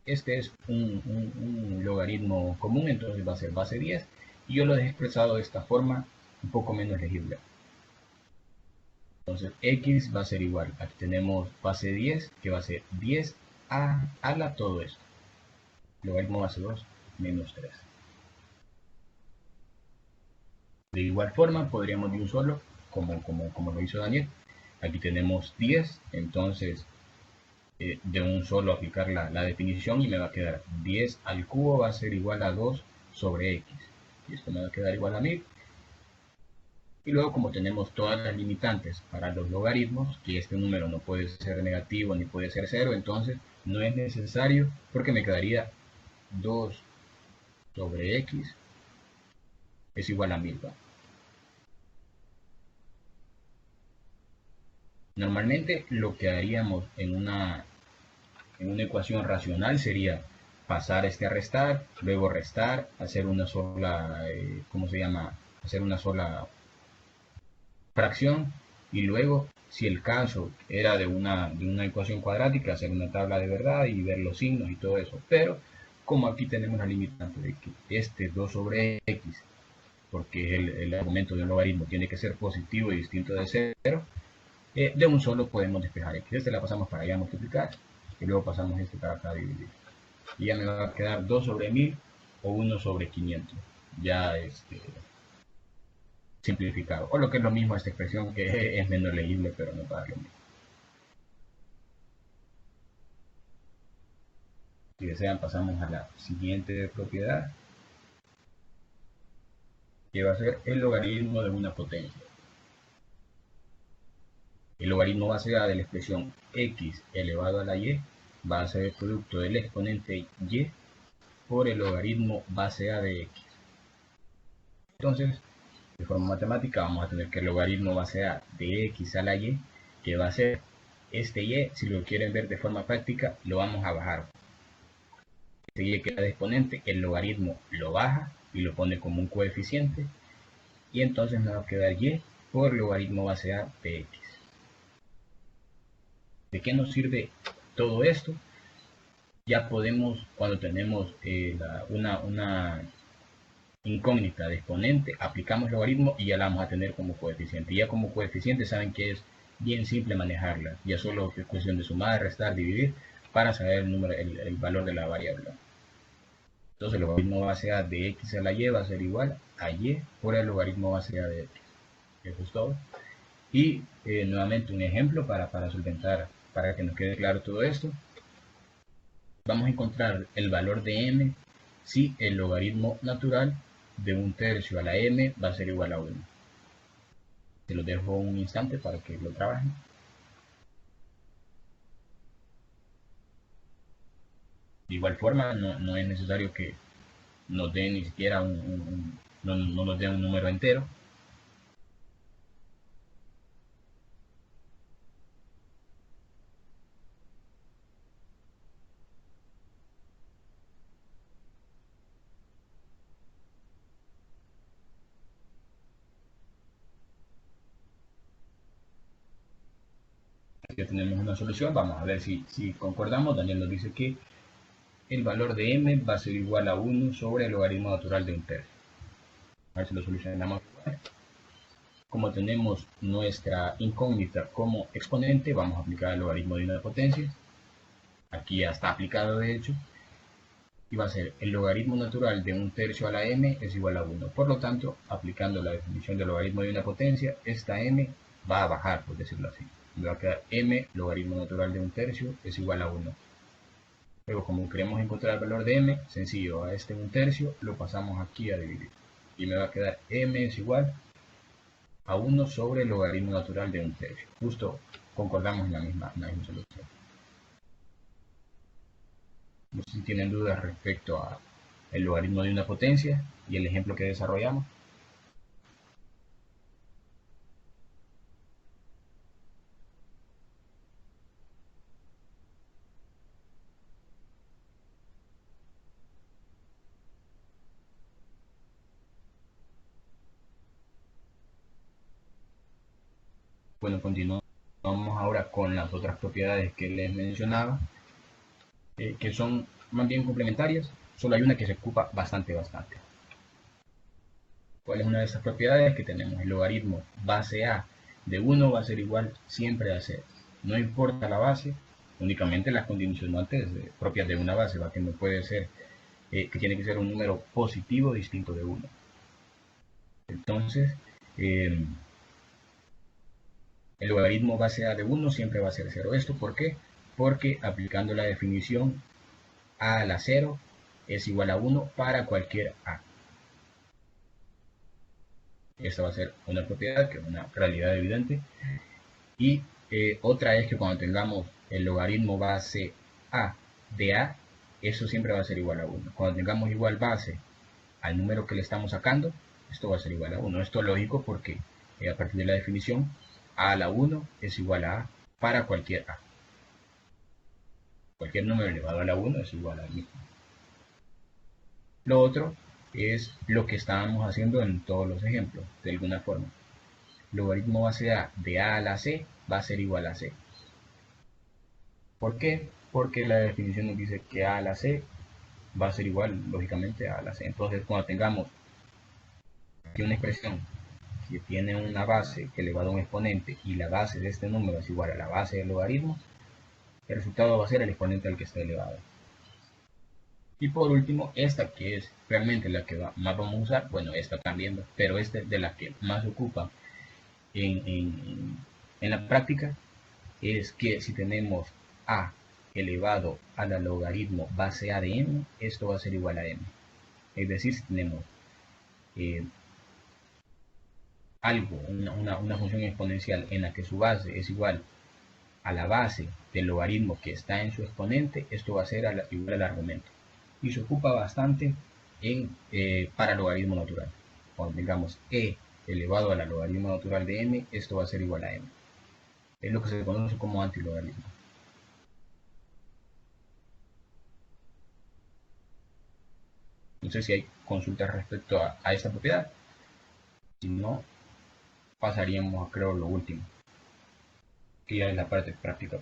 Este es un logaritmo común, entonces va a ser base 10. Y yo lo he expresado de esta forma, un poco menos legible. Entonces x va a ser igual. Aquí tenemos base 10, que va a ser 10 a la todo esto. Logaritmo base 2 menos 3. De igual forma, podríamos de un solo, como lo hizo Daniel. Aquí tenemos 10, entonces de un solo aplicar la definición y me va a quedar 10 al cubo va a ser igual a 2 sobre x. Y esto me va a quedar igual a 1000. Y luego, como tenemos todas las limitantes para los logaritmos, que este número no puede ser negativo ni puede ser 0, entonces no es necesario, porque me quedaría 2 sobre x es igual a 1000. Normalmente lo que haríamos en una ecuación racional sería pasar a restar, luego restar, hacer una sola, ¿cómo se llama? Hacer una sola fracción, y luego, si el caso era de una ecuación cuadrática, hacer una tabla de verdad y ver los signos y todo eso. Pero como aquí tenemos la limitante de que este 2 sobre x, porque el argumento de un logaritmo tiene que ser positivo y distinto de 0, de un solo podemos despejar x. Este la pasamos para allá multiplicar, y luego pasamos este para acá dividir. Y ya me va a quedar 2 sobre 1000 o 1 sobre 500. Ya simplificado. O lo que es lo mismo esta expresión, que es menos legible, pero no para lo mismo. Si desean, pasamos a la siguiente propiedad, que va a ser el logaritmo de una potencia. El logaritmo base A de la expresión x elevado a la y va a ser el producto del exponente y por el logaritmo base A de x. Entonces, de forma matemática, vamos a tener que el logaritmo base A de x a la y, que va a ser este y, si lo quieren ver de forma práctica, lo vamos a bajar. Este y queda de exponente, el logaritmo lo baja y lo pone como un coeficiente, y entonces nos va a quedar y por logaritmo base A de x. ¿De qué nos sirve todo esto? Ya podemos, cuando tenemos una incógnita de exponente, aplicamos logaritmo y ya la vamos a tener como coeficiente. Y ya como coeficiente saben que es bien simple manejarla. Ya solo es cuestión de sumar, restar, dividir para saber el valor de la variable. Entonces el logaritmo base A de x a la y va a ser igual a y por el logaritmo base A de x. Eso es todo. Y nuevamente un ejemplo para solventar, para que nos quede claro todo esto. Vamos a encontrar el valor de m si el logaritmo natural de 1/3 a la m va a ser igual a 1. Se los dejo un instante para que lo trabajen. De igual forma, no es necesario que nos den ni siquiera no nos den un número entero. Ya tenemos una solución, vamos a ver si concordamos. Daniel nos dice que el valor de m va a ser igual a 1 sobre el logaritmo natural de un tercio. A ver si lo solucionamos. Como tenemos nuestra incógnita como exponente, vamos a aplicar el logaritmo de una potencia. Aquí ya está aplicado de hecho. Y va a ser el logaritmo natural de un tercio a la m es igual a 1. Por lo tanto, aplicando la definición del logaritmo de una potencia, esta m va a bajar, por decirlo así. Me va a quedar m logaritmo natural de un tercio es igual a 1. Luego, como queremos encontrar el valor de m, sencillo, a este un tercio lo pasamos aquí a dividir. Y me va a quedar m es igual a 1 sobre el logaritmo natural de un tercio. Justo concordamos en la misma solución. No sé si tienen dudas respecto a el logaritmo de una potencia y el ejemplo que desarrollamos. Bueno, continuamos ahora con las otras propiedades que les mencionaba, que son más bien complementarias. Solo hay una que se ocupa bastante. ¿Cuál es una de esas propiedades? Que tenemos el logaritmo base a de 1 va a ser igual siempre a 0. No importa la base, únicamente las condicionantes propias de una base, ¿va? Que no puede ser, que tiene que ser un número positivo distinto de 1. Entonces, el logaritmo base a de 1 siempre va a ser 0. ¿Esto por qué? Porque aplicando la definición a la 0 es igual a 1 para cualquier a. Esta va a ser una propiedad que es una realidad evidente. Y otra es que cuando tengamos el logaritmo base a de a, eso siempre va a ser igual a 1. Cuando tengamos igual base al número que le estamos sacando, esto va a ser igual a 1. Esto es lógico porque a partir de la definición, a la 1 es igual a para cualquier a. Cualquier número elevado a la 1 es igual al mismo. Lo otro es lo que estábamos haciendo en todos los ejemplos, de alguna forma. Logaritmo base a de a la c va a ser igual a c. ¿Por qué? Porque la definición nos dice que a la c va a ser igual, lógicamente, a la c. Entonces, cuando tengamos aquí una expresión que tiene una base que elevado a un exponente y la base de este número es igual a la base del logaritmo, el resultado va a ser el exponente al que está elevado. Y por último, esta que es realmente la que más vamos a usar, bueno, esta también, pero esta es de la que más ocupa en la práctica, es que si tenemos a elevado a la logaritmo base a de m, esto va a ser igual a m. Es decir, si tenemos algo, una función exponencial en la que su base es igual a la base del logaritmo que está en su exponente, esto va a ser igual al argumento. Y se ocupa bastante para logaritmo natural. Cuando tengamos e elevado a la logaritmo natural de m, esto va a ser igual a m. Es lo que se conoce como antilogaritmo. No sé si hay consultas respecto a esta propiedad. Si no, pasaríamos a creo lo último, que ya es la parte práctica.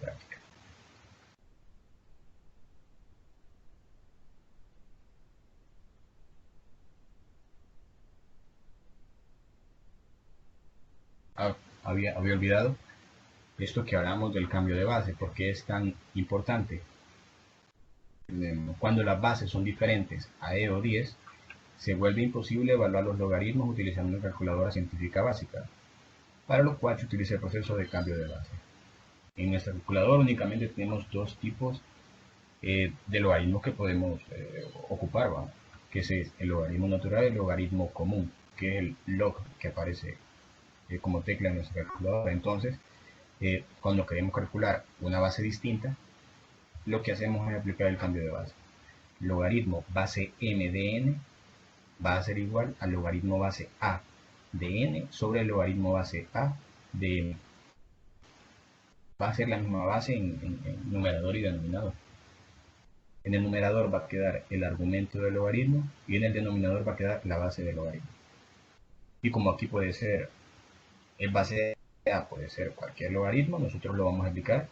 Había olvidado esto que hablamos del cambio de base, porque es tan importante. Cuando las bases son diferentes a e o 10, se vuelve imposible evaluar los logaritmos utilizando una calculadora científica básica, para lo cual se utiliza el proceso de cambio de base. En nuestra calculadora únicamente tenemos dos tipos de logaritmos que podemos ocupar, ¿va? Que es el logaritmo natural y el logaritmo común, que es el log que aparece como tecla en nuestra calculadora. Entonces, cuando queremos calcular una base distinta, lo que hacemos es aplicar el cambio de base. Logaritmo base n de n va a ser igual al logaritmo base a de n sobre el logaritmo base a de n. Va a ser la misma base en numerador y denominador. En el numerador va a quedar el argumento del logaritmo y en el denominador va a quedar la base del logaritmo. Y como aquí puede ser el base de a, puede ser cualquier logaritmo, nosotros lo vamos a aplicar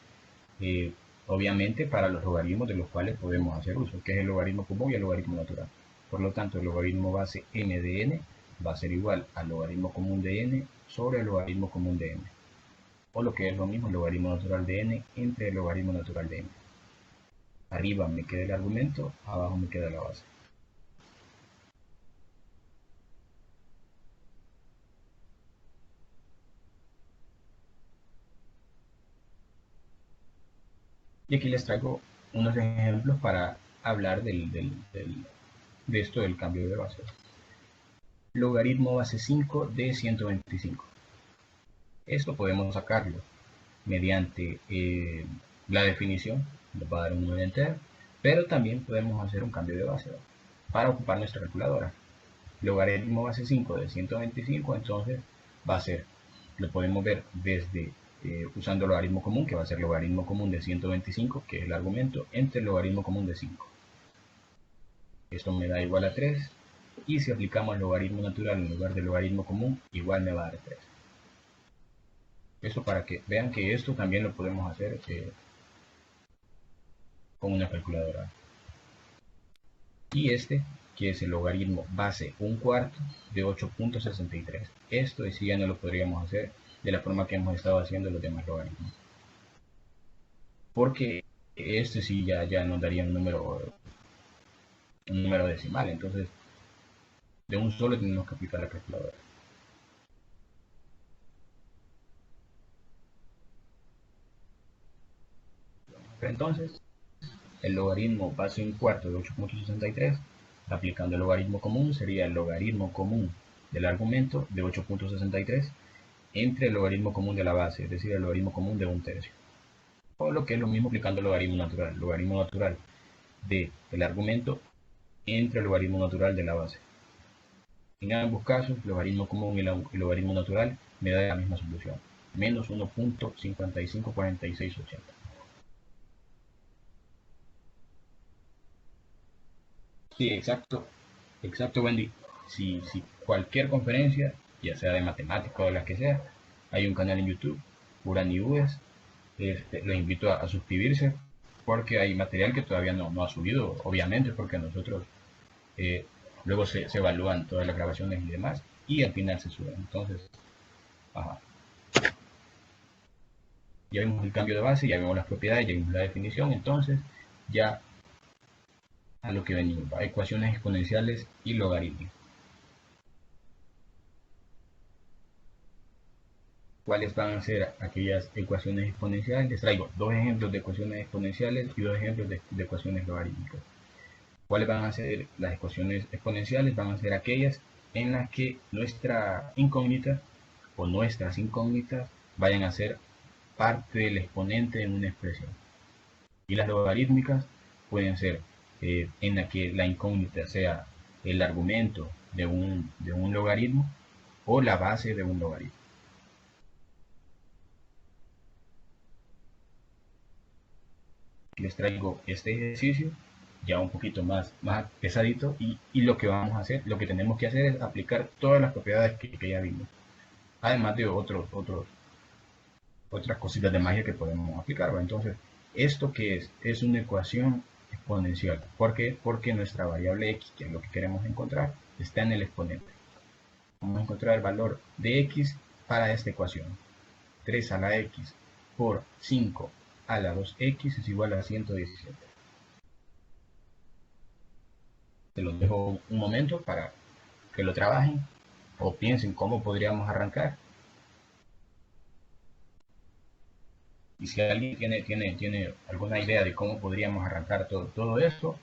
obviamente para los logaritmos de los cuales podemos hacer uso, que es el logaritmo común y el logaritmo natural. Por lo tanto, el logaritmo base n de n va a ser igual al logaritmo común de n sobre el logaritmo común de n. O lo que es lo mismo, el logaritmo natural de n entre el logaritmo natural de n. Arriba me queda el argumento, abajo me queda la base. Y aquí les traigo unos ejemplos para hablar de esto del cambio de base. Logaritmo base 5 de 125. Esto podemos sacarlo mediante la definición, nos va a dar un número entero, pero también podemos hacer un cambio de base para ocupar nuestra calculadora. Logaritmo base 5 de 125, entonces va a ser, lo podemos ver desde usando el logaritmo común, que va a ser logaritmo común de 125, que es el argumento, entre el logaritmo común de 5. Esto me da igual a 3, y si aplicamos el logaritmo natural en lugar del logaritmo común, igual me va a dar 3. Esto para que vean que esto también lo podemos hacer con una calculadora. Y este, que es el logaritmo base 1/4 de 8.63. Esto sí ya no lo podríamos hacer de la forma que hemos estado haciendo los demás logaritmos. Porque este sí ya nos daría un número decimal. Entonces, de un solo tenemos que aplicar la calculadora. Entonces, el logaritmo base 1/4 de 8.63, aplicando el logaritmo común, sería el logaritmo común del argumento de 8.63 entre el logaritmo común de la base, es decir, el logaritmo común de 1/3. O lo que es lo mismo aplicando el logaritmo natural del argumento entre el logaritmo natural de la base. En ambos casos, el logaritmo común y el logaritmo natural me da la misma solución, menos 1.554680. Sí, exacto, Wendy. Si cualquier conferencia, ya sea de matemática o de la que sea, hay un canal en YouTube, Uraniubes. Los invito a suscribirse porque hay material que todavía no ha subido, obviamente, porque nosotros luego se evalúan todas las grabaciones y demás, y al final se suben. Entonces, ya vimos el cambio de base, ya vimos las propiedades, ya vimos la definición. Entonces, ya a lo que venimos, a ecuaciones exponenciales y logaritmos. ¿Cuáles van a ser aquellas ecuaciones exponenciales? Les traigo dos ejemplos de ecuaciones exponenciales y dos ejemplos de ecuaciones logarítmicas. ¿Cuáles van a ser las ecuaciones exponenciales? Van a ser aquellas en las que nuestra incógnita o nuestras incógnitas vayan a ser parte del exponente en una expresión. Y las logarítmicas pueden ser en la que la incógnita sea el argumento de un logaritmo o la base de un logaritmo. Les traigo este ejercicio ya un poquito más pesadito y lo que vamos a hacer, lo que tenemos que hacer es aplicar todas las propiedades que ya vimos, además de otras cositas de magia que podemos aplicar. Entonces, ¿esto qué es una ecuación exponencial? ¿Por qué? Porque nuestra variable x, que es lo que queremos encontrar, está en el exponente. Vamos a encontrar el valor de x para esta ecuación. 3 a la x por 5 a la 2x es igual a 117. Se los dejo un momento para que lo trabajen o piensen cómo podríamos arrancar. Y si alguien tiene alguna idea de cómo podríamos arrancar todo esto,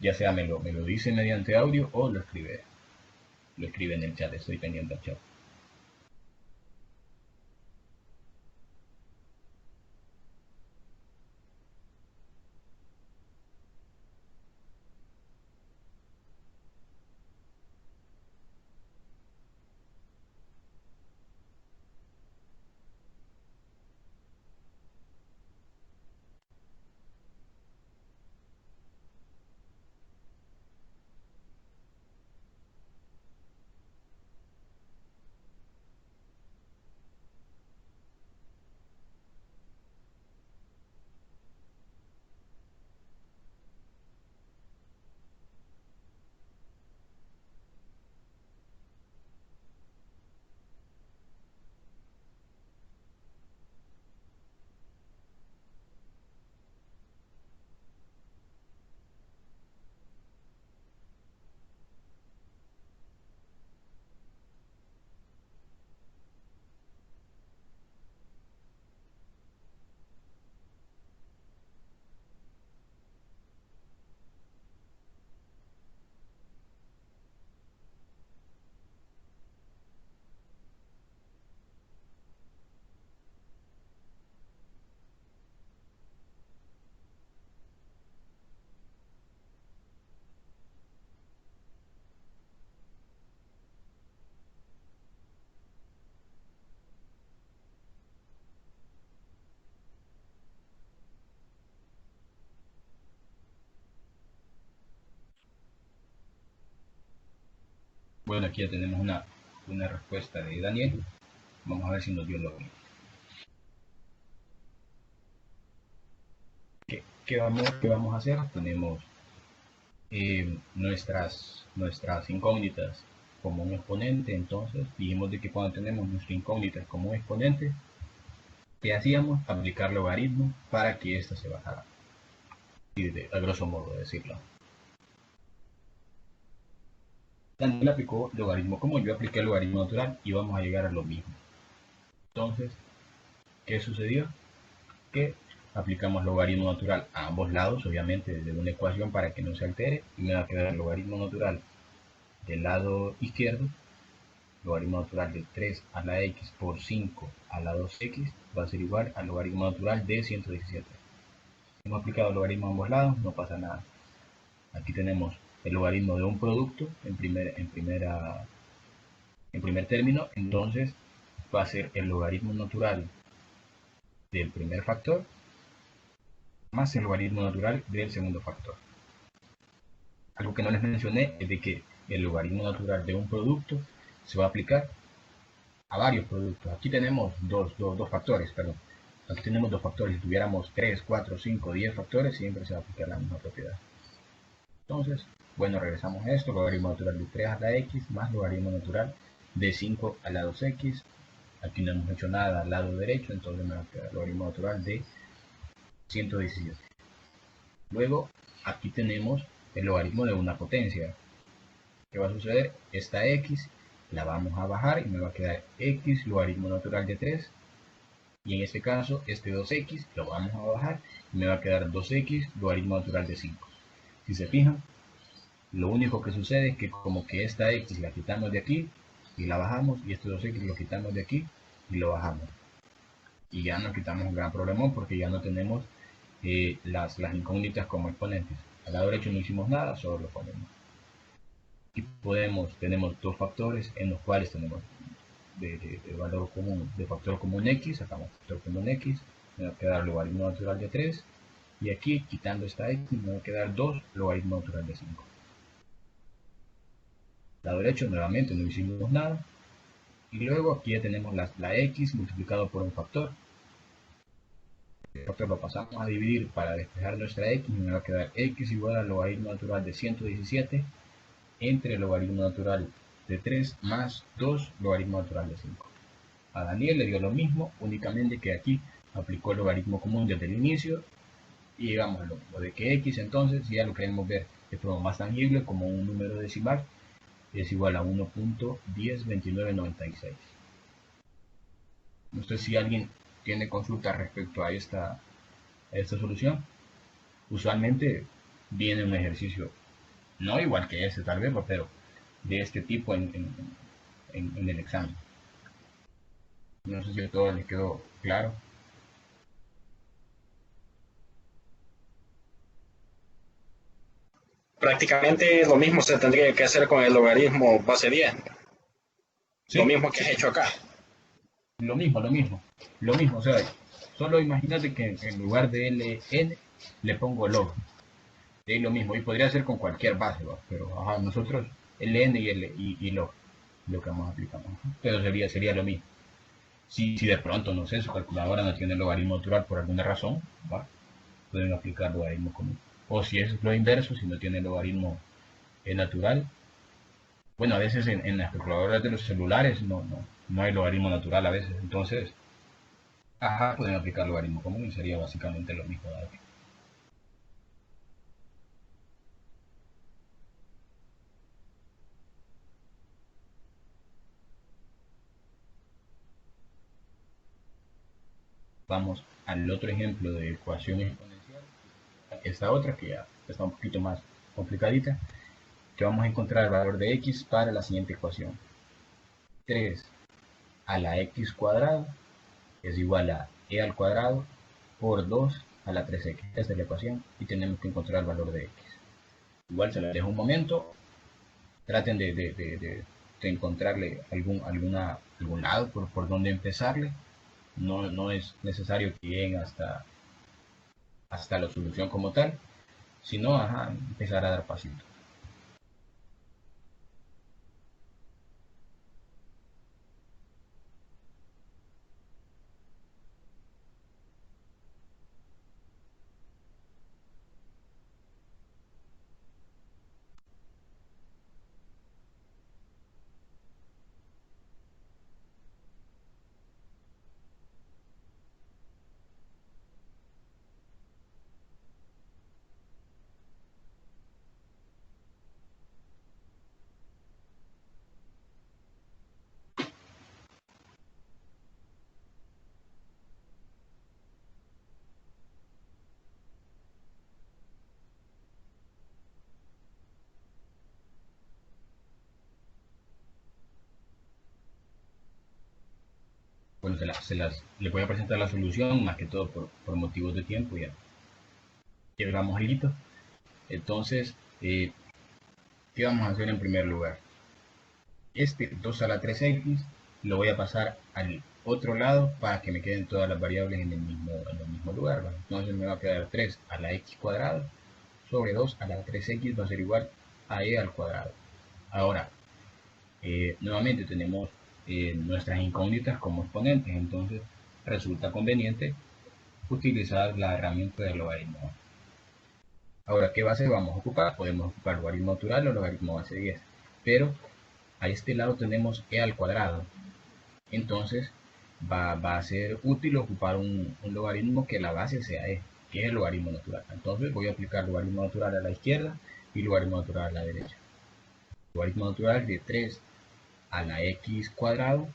ya sea me lo dice mediante audio o lo escribe en el chat. Estoy pendiente del chat. Bueno, aquí ya tenemos una respuesta de Daniel. Vamos a ver si nos dio lo mismo. ¿Qué vamos a hacer? Tenemos nuestras incógnitas como un exponente. Entonces dijimos de que cuando tenemos nuestra incógnita como un exponente, ¿qué hacíamos? Aplicar logaritmo para que ésta se bajara. A grosso modo decirlo. Daniel aplicó logaritmo común, yo apliqué logaritmo natural y vamos a llegar a lo mismo. Entonces, ¿qué sucedió? Que aplicamos logaritmo natural a ambos lados, obviamente de una ecuación para que no se altere, y me va a quedar el logaritmo natural del lado izquierdo, logaritmo natural de 3 a la x por 5 a la 2x va a ser igual al logaritmo natural de 117. Hemos aplicado el logaritmo a ambos lados, no pasa nada. Aquí tenemos el logaritmo de un producto en primer término, entonces va a ser el logaritmo natural del primer factor más el logaritmo natural del segundo factor. Algo que no les mencioné es de que el logaritmo natural de un producto se va a aplicar a varios productos. Aquí tenemos dos factores, perdón. Aquí tenemos dos factores. Si tuviéramos 3, 4, 5, 10 factores, siempre se va a aplicar la misma propiedad. Entonces, bueno, regresamos a esto. Logaritmo natural de 3 a la x más logaritmo natural de 5 a la 2x. Aquí no hemos hecho nada al lado derecho, entonces me va a quedar el logaritmo natural de 117. Luego, aquí tenemos el logaritmo de una potencia. ¿Qué va a suceder? Esta x la vamos a bajar y me va a quedar x logaritmo natural de 3. Y en este caso, este 2x lo vamos a bajar y me va a quedar 2x logaritmo natural de 5. Si se fijan, lo único que sucede es que como que esta x la quitamos de aquí y la bajamos, y este 2x lo quitamos de aquí y lo bajamos. Y ya nos quitamos un gran problemón porque ya no tenemos las incógnitas como exponentes. Al lado derecho no hicimos nada, solo lo ponemos. Y tenemos dos factores en los cuales tenemos de valor común, de factor común x, sacamos factor común x, me va a quedar logaritmo natural de 3, y aquí quitando esta x me va a quedar 2 logaritmo natural de 5. Al lado derecho nuevamente no hicimos nada, y luego aquí ya tenemos la x multiplicado por un factor. El factor lo pasamos a dividir para despejar nuestra x y me va a quedar x igual al logaritmo natural de 117 entre el logaritmo natural de 3 más 2 logaritmo natural de 5. A Daniel le dio lo mismo, únicamente que aquí aplicó el logaritmo común desde el inicio y llegamos a lo mismo, de que x entonces, si ya lo queremos ver de forma más tangible como un número decimal, es igual a 1.102996. No sé si alguien tiene consulta respecto a esta solución. Usualmente viene un ejercicio, no igual que ese tal vez, pero de este tipo en el examen. No sé si a todos les quedó claro. Prácticamente lo mismo se tendría que hacer con el logaritmo base 10. ¿Sí? Lo mismo que has hecho acá. Lo mismo, o sea, solo imagínate que en lugar de ln le pongo log, y lo mismo, y podría ser con cualquier base, ¿va? Pero nosotros ln y log, lo que vamos a aplicar, pero sería lo mismo. Si de pronto, no sé, su calculadora no tiene logaritmo natural por alguna razón, ¿va? Pueden aplicar logaritmo común. O si es lo inverso, si no tiene logaritmo natural, bueno, a veces en las calculadoras de los celulares no hay logaritmo natural a veces, entonces pueden aplicar logaritmo común y sería básicamente lo mismo de aquí. Vamos al otro ejemplo de ecuación exponencial, esta otra que ya está un poquito más complicadita, que vamos a encontrar el valor de x para la siguiente ecuación. 3 a la x cuadrado es igual a e al cuadrado por 2 a la 3x. Esta es la ecuación y tenemos que encontrar el valor de x. Igual se la dejo un momento. Traten de encontrarle algún lado por donde empezarle. No es necesario que lleguen hasta la solución como tal, sino empezar a dar pasitos. Bueno, le voy a presentar la solución, más que todo por motivos de tiempo, ya que vamos al hito. Entonces, ¿qué vamos a hacer en primer lugar? Este 2 a la 3x lo voy a pasar al otro lado para que me queden todas las variables en el mismo lugar, ¿vale? Entonces me va a quedar 3 a la x cuadrado sobre 2 a la 3x va a ser igual a e al cuadrado. Ahora, nuevamente tenemos nuestras incógnitas como exponentes, entonces resulta conveniente utilizar la herramienta del logaritmo. Ahora, ¿qué base vamos a ocupar? Podemos ocupar logaritmo natural o logaritmo base 10, pero a este lado tenemos e al cuadrado, entonces va a ser útil ocupar un logaritmo que la base sea e, que es el logaritmo natural. Entonces voy a aplicar logaritmo natural a la izquierda y logaritmo natural a la derecha. Logaritmo natural de 3 a la x cuadrado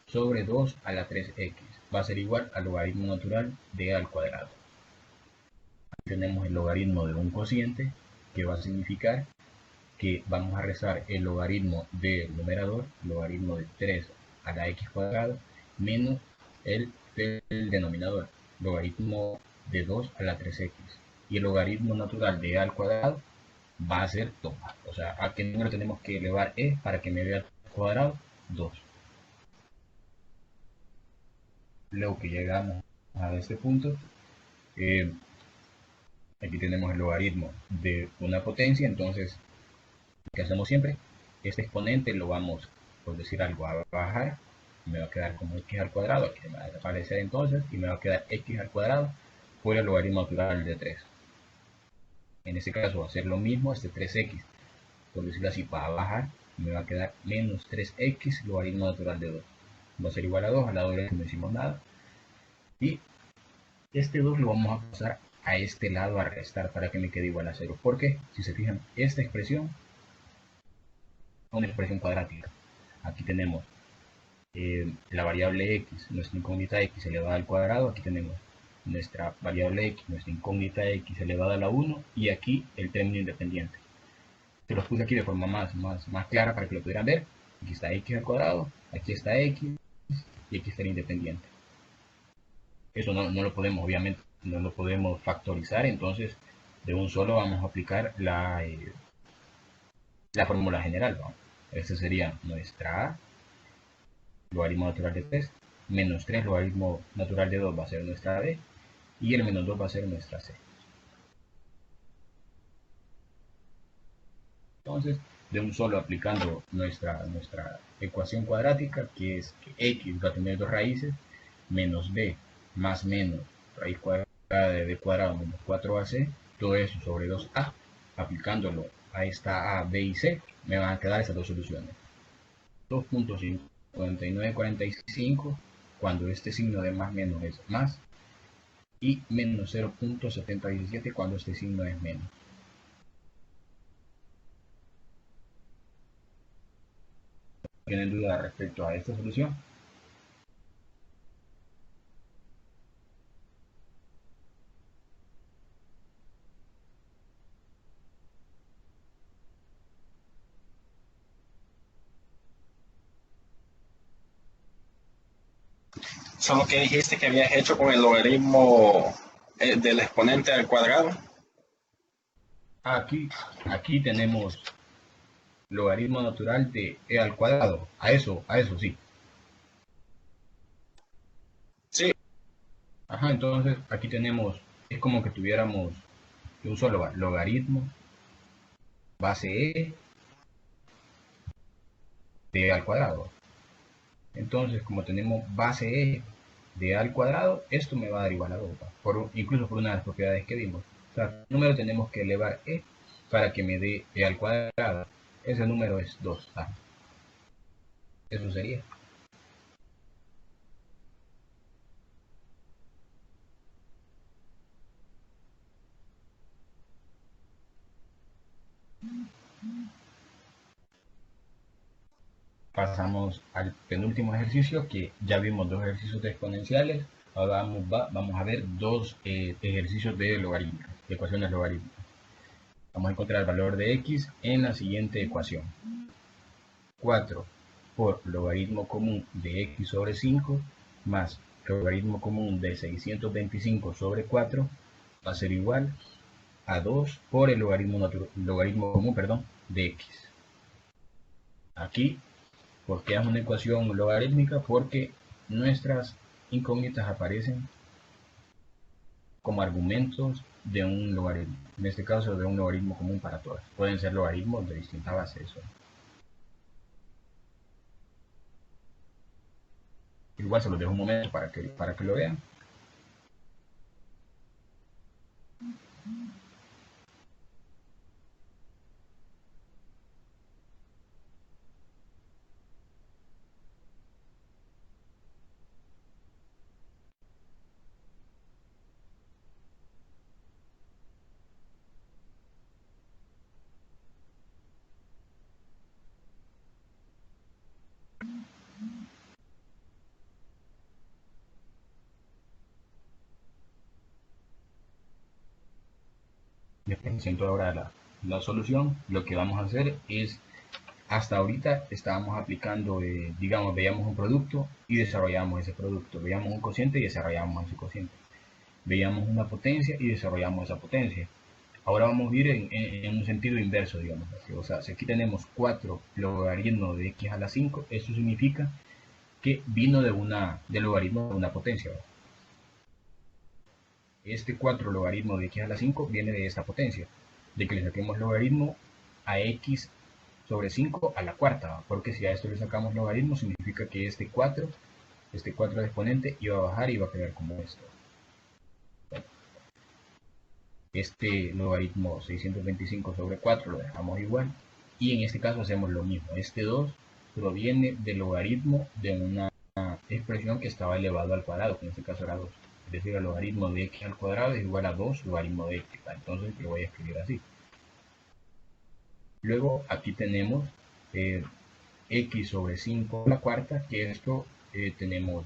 sobre 2 a la 3x va a ser igual al logaritmo natural de e al cuadrado. Aquí tenemos el logaritmo de un cociente, que va a significar que vamos a restar el logaritmo del numerador, logaritmo de 3 a la x cuadrado, menos el del denominador, logaritmo de 2 a la 3x. Y el logaritmo natural de e al cuadrado va a ser 2. O sea, ¿a qué número tenemos que elevar e para que me dé al cuadrado? 2. Luego que llegamos a este punto, aquí tenemos el logaritmo de una potencia, entonces, ¿qué hacemos siempre? Este exponente lo vamos, por decir algo, a bajar, me va a quedar como x al cuadrado, aquí me va a desaparecer entonces, y me va a quedar x al cuadrado por el logaritmo natural de 3. En este caso va a ser lo mismo, este 3x, por decirlo así, para bajar, me va a quedar menos 3x logaritmo natural de 2. Va a ser igual a 2, al lado derecho no hicimos nada. Y este 2 lo vamos a pasar a este lado a restar para que me quede igual a 0. ¿Por qué? Si se fijan, esta expresión es una expresión cuadrática. Aquí tenemos la variable x, nuestra incógnita x elevada al cuadrado. Aquí tenemos nuestra variable x, nuestra incógnita x elevada a la 1. Y aquí el término independiente. Se los puse aquí de forma más clara para que lo pudieran ver. Aquí está x al cuadrado, aquí está x y aquí está el independiente. Eso no lo podemos, obviamente, no lo podemos factorizar, entonces de un solo vamos a aplicar la fórmula general, ¿no? Esta sería nuestra a, logaritmo natural de 3, menos 3 logaritmo natural de 2 va a ser nuestra b, y el menos 2 va a ser nuestra c. Entonces, de un solo aplicando nuestra ecuación cuadrática, que es que x va a tener dos raíces, menos b más menos raíz cuadrada de b cuadrado menos 4ac, todo eso sobre 2a, aplicándolo a esta a, b y c, me van a quedar estas dos soluciones. 2.5945 cuando este signo de más menos es más, y menos 0.7017 cuando este signo es menos. ¿Tienen duda respecto a esta solución? Solo que dijiste que habías hecho con el logaritmo del exponente al cuadrado. Aquí tenemos logaritmo natural de e al cuadrado. A eso sí. Sí. Ajá, entonces aquí tenemos, es como que tuviéramos un solo logaritmo base e de e al cuadrado. Entonces, como tenemos base e de e al cuadrado, esto me va a dar igual a 2, incluso por una de las propiedades que vimos. O sea, el número tenemos que elevar e para que me dé e al cuadrado. Ese número es 2a. Eso sería. Pasamos al penúltimo ejercicio, que ya vimos dos ejercicios de exponenciales. Ahora vamos a ver dos ejercicios de logaritmos, de ecuaciones logarítmicas. Vamos a encontrar el valor de x en la siguiente ecuación. 4 por logaritmo común de x sobre 5 más el logaritmo común de 625 sobre 4 va a ser igual a 2 por el logaritmo común, perdón, de x. Aquí, ¿por qué es una ecuación logarítmica? Porque nuestras incógnitas aparecen como argumentos de un logaritmo, en este caso de un logaritmo común para todas. Pueden ser logaritmos de distintas bases. Eso. Igual se los dejo un momento para que lo vean. Les presento ahora la solución. Lo que vamos a hacer es, hasta ahorita estábamos aplicando, digamos, veíamos un producto y desarrollamos ese producto. Veíamos un cociente y desarrollamos ese cociente. Veíamos una potencia y desarrollamos esa potencia. Ahora vamos a ir en un sentido inverso, digamos así. O sea, si aquí tenemos 4 logaritmos de x a la 5, eso significa que vino del logaritmo de una potencia, ¿verdad? Este 4 logaritmo de x a la 5 viene de esta potencia, de que le saquemos logaritmo a x sobre 5 a la cuarta, ¿verdad? Porque si a esto le sacamos logaritmo, significa que este 4 de exponente iba a bajar y iba a quedar como esto. Este logaritmo 625 sobre 4 lo dejamos igual, y en este caso hacemos lo mismo. Este 2 proviene del logaritmo de una expresión que estaba elevado al cuadrado, que en este caso era 2. Es decir, el logaritmo de x al cuadrado es igual a 2 logaritmo de x. Entonces lo voy a escribir así. Luego aquí tenemos x sobre 5 a la cuarta, que esto tenemos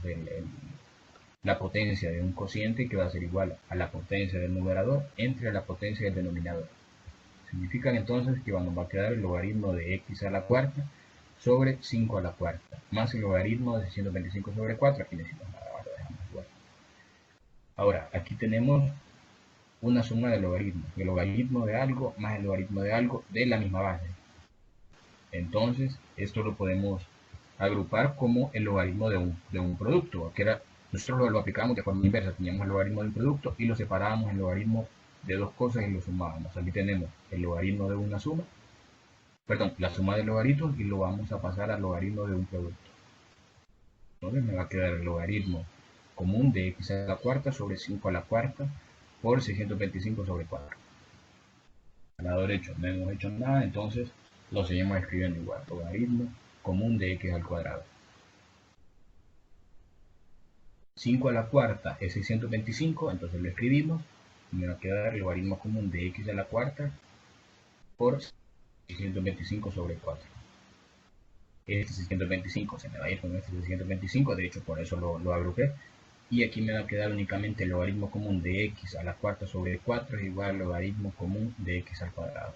la potencia de un cociente que va a ser igual a la potencia del numerador entre la potencia del denominador. Significa entonces que nos va a quedar el logaritmo de x a la cuarta sobre 5 a la cuarta, más el logaritmo de 625 sobre 4, aquí necesitamos nada más, lo dejamos igual. Ahora, aquí tenemos una suma de logaritmos, el logaritmo de algo más el logaritmo de algo de la misma base. Entonces, esto lo podemos agrupar como el logaritmo de un producto, que era, nosotros lo aplicábamos de forma inversa, teníamos el logaritmo de un producto y lo separábamos en logaritmo de dos cosas y lo sumábamos. Aquí tenemos el logaritmo de una suma, perdón, la suma de logaritmos, y lo vamos a pasar al logaritmo de un producto. Entonces me va a quedar el logaritmo común de x a la cuarta sobre 5 a la cuarta por 625 sobre 4. Al lado derecho no hemos hecho nada, entonces lo seguimos escribiendo igual. Logaritmo común de x al cuadrado. 5 a la cuarta es 625, entonces lo escribimos. Y me va a quedar el logaritmo común de x a la cuarta por 625 sobre 4. Este 625 se me va a ir con este 625, de hecho por eso lo agrupé. Y aquí me va a quedar únicamente el logaritmo común de x a la cuarta sobre 4 es igual al logaritmo común de x al cuadrado.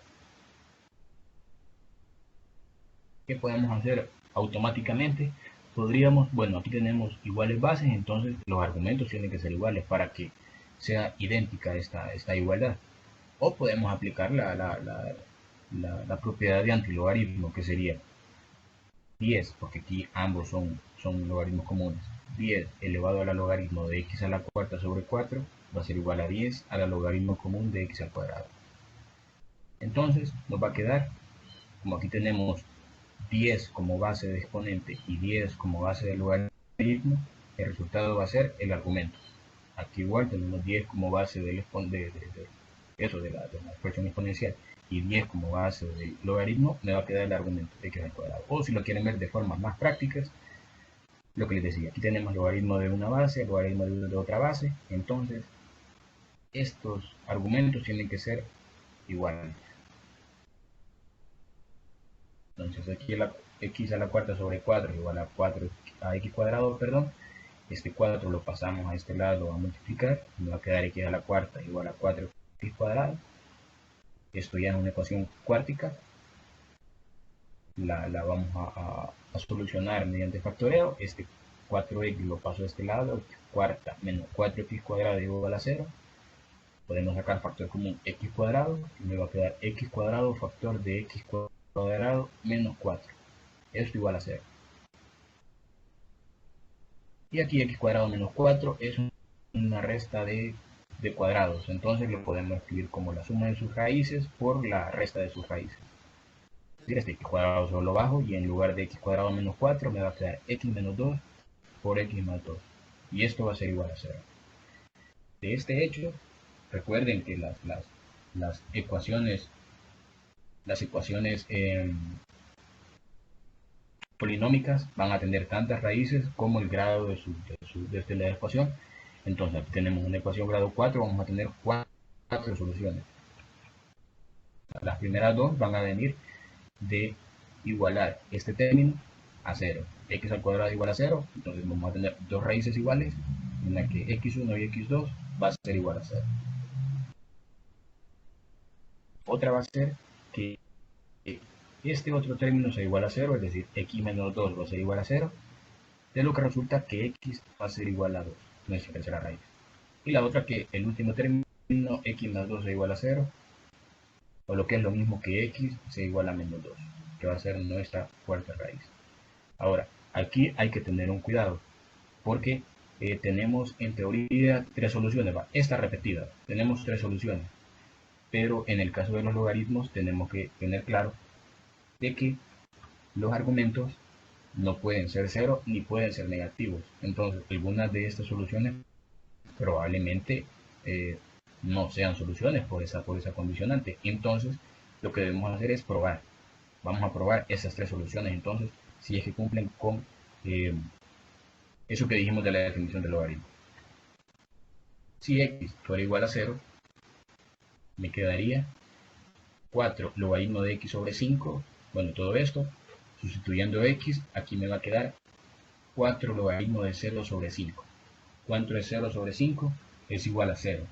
¿Qué podemos hacer automáticamente? Podríamos, bueno, aquí tenemos iguales bases, entonces los argumentos tienen que ser iguales para que sea idéntica esta igualdad. O podemos aplicar la propiedad de antilogaritmo, que sería 10, porque aquí ambos son logaritmos comunes. 10 elevado a la logaritmo de x a la cuarta sobre 4 va a ser igual a 10 a la logaritmo común de x al cuadrado. Entonces nos va a quedar, como aquí tenemos 10 como base de exponente y 10 como base de logaritmo, el resultado va a ser el argumento. Aquí igual tenemos 10 como base de la expresión exponencial y 10 como base del logaritmo, me va a quedar el argumento de x al cuadrado. O si lo quieren ver de formas más prácticas, lo que les decía, aquí tenemos logaritmo de una base, logaritmo de otra base, entonces estos argumentos tienen que ser iguales. Entonces aquí la x a la cuarta sobre 4 igual a 4 a x cuadrado, perdón. Este 4 lo pasamos a este lado a multiplicar, me va a quedar x a la cuarta igual a 4x cuadrado. Esto ya es una ecuación cuártica, la vamos a solucionar mediante factoreo. Este 4x lo paso a este lado, x cuarta menos 4x cuadrado igual a 0. Podemos sacar factor común x cuadrado y me va a quedar x cuadrado factor de x cuadrado menos 4. Esto igual a 0. Y aquí x cuadrado menos 4 es una resta de cuadrados. Entonces lo podemos escribir como la suma de sus raíces por la resta de sus raíces. Es decir, este x cuadrado solo lo bajo y en lugar de x cuadrado menos 4 me va a quedar x menos 2 por x más 2. Y esto va a ser igual a 0. De este hecho, recuerden que las ecuaciones polinómicas van a tener tantas raíces como el grado de la ecuación. Entonces, aquí tenemos una ecuación grado 4, vamos a tener 4 soluciones. Las primeras dos van a venir de igualar este término a 0. X al cuadrado igual a 0, entonces vamos a tener dos raíces iguales, en la que x1 y x2 va a ser igual a 0. Otra va a ser que este otro término sea igual a 0, es decir, x menos 2 va a ser igual a 0, de lo que resulta que x va a ser igual a 2, nuestra tercera raíz. Y la otra que el último término, x más 2 sea igual a 0, o lo que es lo mismo que x sea igual a menos 2, que va a ser nuestra cuarta raíz. Ahora, aquí hay que tener un cuidado, porque tenemos en teoría tres soluciones. Esta repetida, tenemos tres soluciones, pero en el caso de los logaritmos tenemos que tener claro de que los argumentos no pueden ser 0 ni pueden ser negativos. Entonces, algunas de estas soluciones probablemente no sean soluciones por esa condicionante. Entonces, lo que debemos hacer es probar. Vamos a probar esas tres soluciones, entonces, si es que cumplen con eso que dijimos de la definición del logaritmo. Si x fuera igual a 0, me quedaría 4 logaritmo de x sobre 5. Bueno, todo esto, sustituyendo x, aquí me va a quedar 4 logaritmo de 0 sobre 5. ¿Cuánto es 0 sobre 5? Es igual a 0.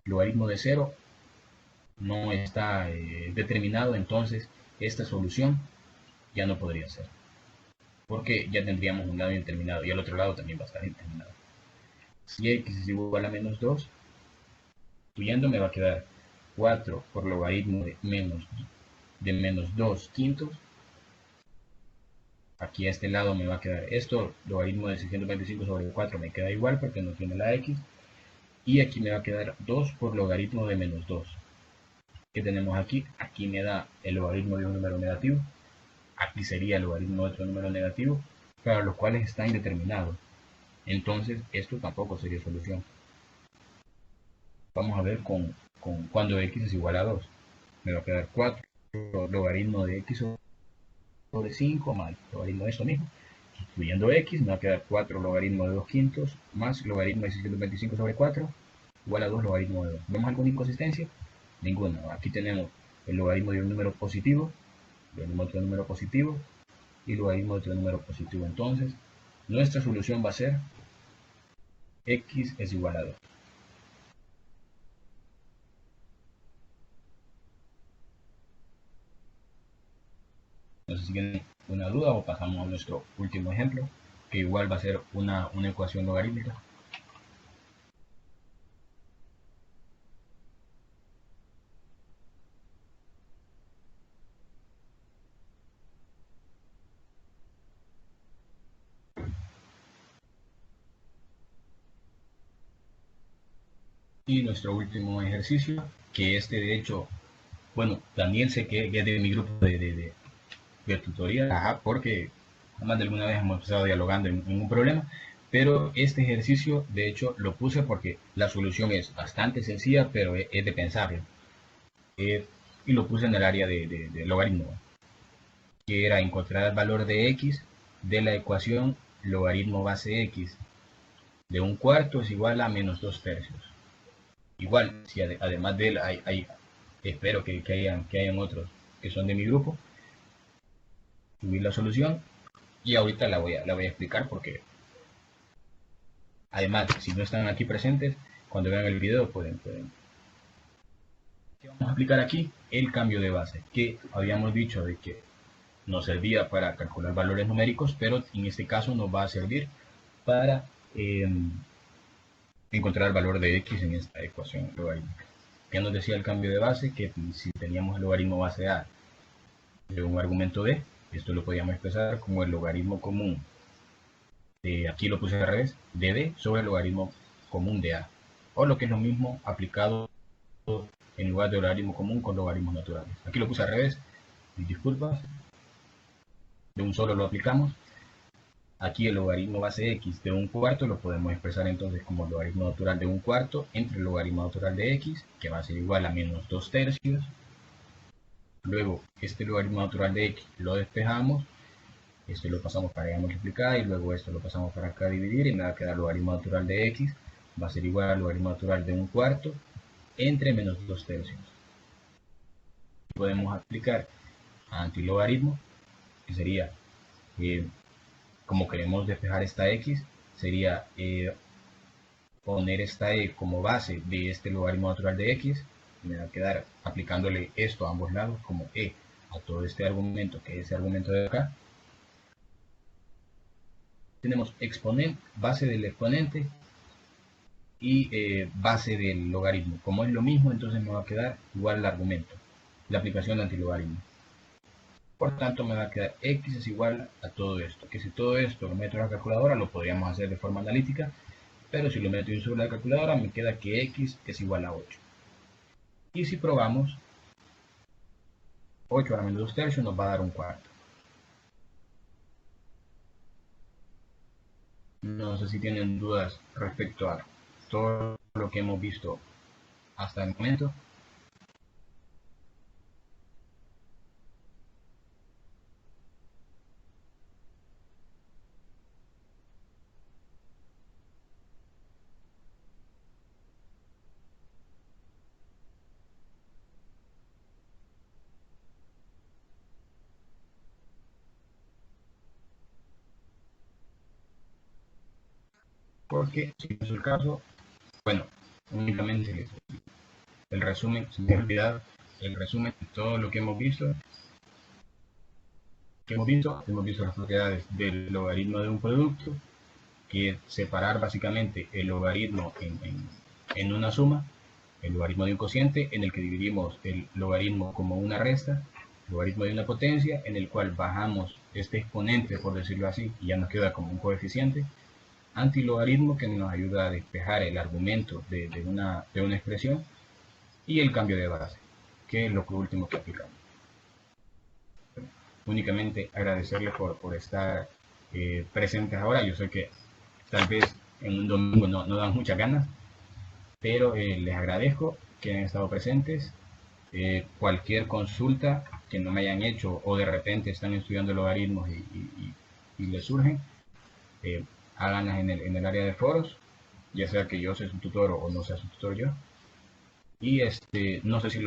Logaritmo de 0 no está determinado, entonces esta solución ya no podría ser, porque ya tendríamos un lado indeterminado y el otro lado también va a estar indeterminado. Si x es igual a menos 2, sustituyendo me va a quedar 4 por logaritmo de menos 2 quintos. Aquí a este lado me va a quedar esto, logaritmo de 625 sobre 4 me queda igual porque no tiene la x. Y aquí me va a quedar 2 por logaritmo de menos 2. ¿Qué tenemos aquí? Aquí me da el logaritmo de un número negativo. Aquí sería el logaritmo de otro número negativo, para los cuales está indeterminado. Entonces, esto tampoco sería solución. Vamos a ver con cuando x es igual a 2. Me va a quedar 4 logaritmo de x sobre 5 más logaritmo de esto mismo. Sustituyendo x, me va a quedar 4 logaritmo de 2 quintos más logaritmo de 625 sobre 4 igual a 2 logaritmo de 2. ¿Vemos alguna inconsistencia? Ninguna. Aquí tenemos el logaritmo de un número positivo, logaritmo de otro número positivo y logaritmo de otro número positivo. Entonces, nuestra solución va a ser x es igual a 2. No sé si tienen una duda o pasamos a nuestro último ejemplo, que igual va a ser una ecuación logarítmica. Y nuestro último ejercicio, que de hecho, bueno, también sé que es de mi grupo de tutoría, porque más de alguna vez hemos estado dialogando en un problema, pero este ejercicio de hecho lo puse porque la solución es bastante sencilla, pero es de pensarlo. Y lo puse en el área de logaritmo, que era encontrar el valor de x de la ecuación logaritmo base x de un cuarto es igual a menos 2 tercios. Igual, si además de él espero que hayan otros que son de mi grupo, subir la solución y ahorita la voy a explicar porque además si no están aquí presentes, cuando vean el video pueden. ¿Qué vamos a aplicar aquí? El cambio de base, que habíamos dicho de que nos servía para calcular valores numéricos, pero en este caso nos va a servir para encontrar el valor de x en esta ecuación logarítmica. Ya nos decía el cambio de base que si teníamos el logaritmo base a de un argumento d, esto lo podíamos expresar como el logaritmo común de, aquí lo puse al revés, de d sobre el logaritmo común de a, o lo que es lo mismo aplicado en lugar de logaritmo común con logaritmos naturales. Aquí lo puse al revés, disculpas, de un solo lo aplicamos. Aquí el logaritmo base x de un cuarto lo podemos expresar entonces como logaritmo natural de un cuarto entre el logaritmo natural de x, que va a ser igual a menos 2 tercios. Luego este logaritmo natural de x lo despejamos, esto lo pasamos para allá multiplicar y luego esto lo pasamos para acá dividir y me va a quedar logaritmo natural de x, va a ser igual al logaritmo natural de un cuarto entre menos 2 tercios. Podemos aplicar antilogaritmo, que sería, como queremos despejar esta x, sería poner esta e como base de este logaritmo natural de x, me va a quedar aplicándole esto a ambos lados como e a todo este argumento, que es ese argumento de acá. Tenemos exponente, base del exponente y base del logaritmo. Como es lo mismo, entonces me va a quedar igual el argumento, la aplicación de antilogaritmo. Por tanto, me va a quedar x es igual a todo esto. Que si todo esto lo meto en la calculadora, lo podríamos hacer de forma analítica, pero si lo meto en sobre la calculadora, me queda que x es igual a 8. Y si probamos, 8 a la menos 2 tercios nos va a dar un cuarto. No sé si tienen dudas respecto a todo lo que hemos visto hasta el momento. Porque si es el caso, bueno, únicamente el resumen, se me ha olvidado, el resumen de todo lo que hemos visto. Hemos visto las propiedades del logaritmo de un producto, que es separar básicamente el logaritmo en una suma, el logaritmo de un cociente, en el que dividimos el logaritmo como una resta, logaritmo de una potencia, en el cual bajamos este exponente, por decirlo así, y ya nos queda como un coeficiente. Antilogaritmo, que nos ayuda a despejar el argumento de una expresión, y el cambio de base, que es lo último que aplicamos. Únicamente agradecerles por estar presentes ahora. Yo sé que tal vez en un domingo no dan muchas ganas, pero les agradezco que han estado presentes. Cualquier consulta que no me hayan hecho o de repente están estudiando logaritmos y les surgen, háganlas en el área de foros, ya sea que yo sea su tutor o no sea su tutor yo. Y no sé si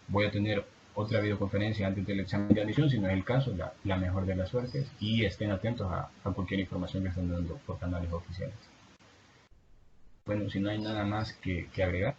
voy a tener otra videoconferencia antes del examen de admisión. Si no es el caso, la mejor de las suertes, y estén atentos a cualquier información que estén dando por canales oficiales. Bueno, si no hay nada más que agregar.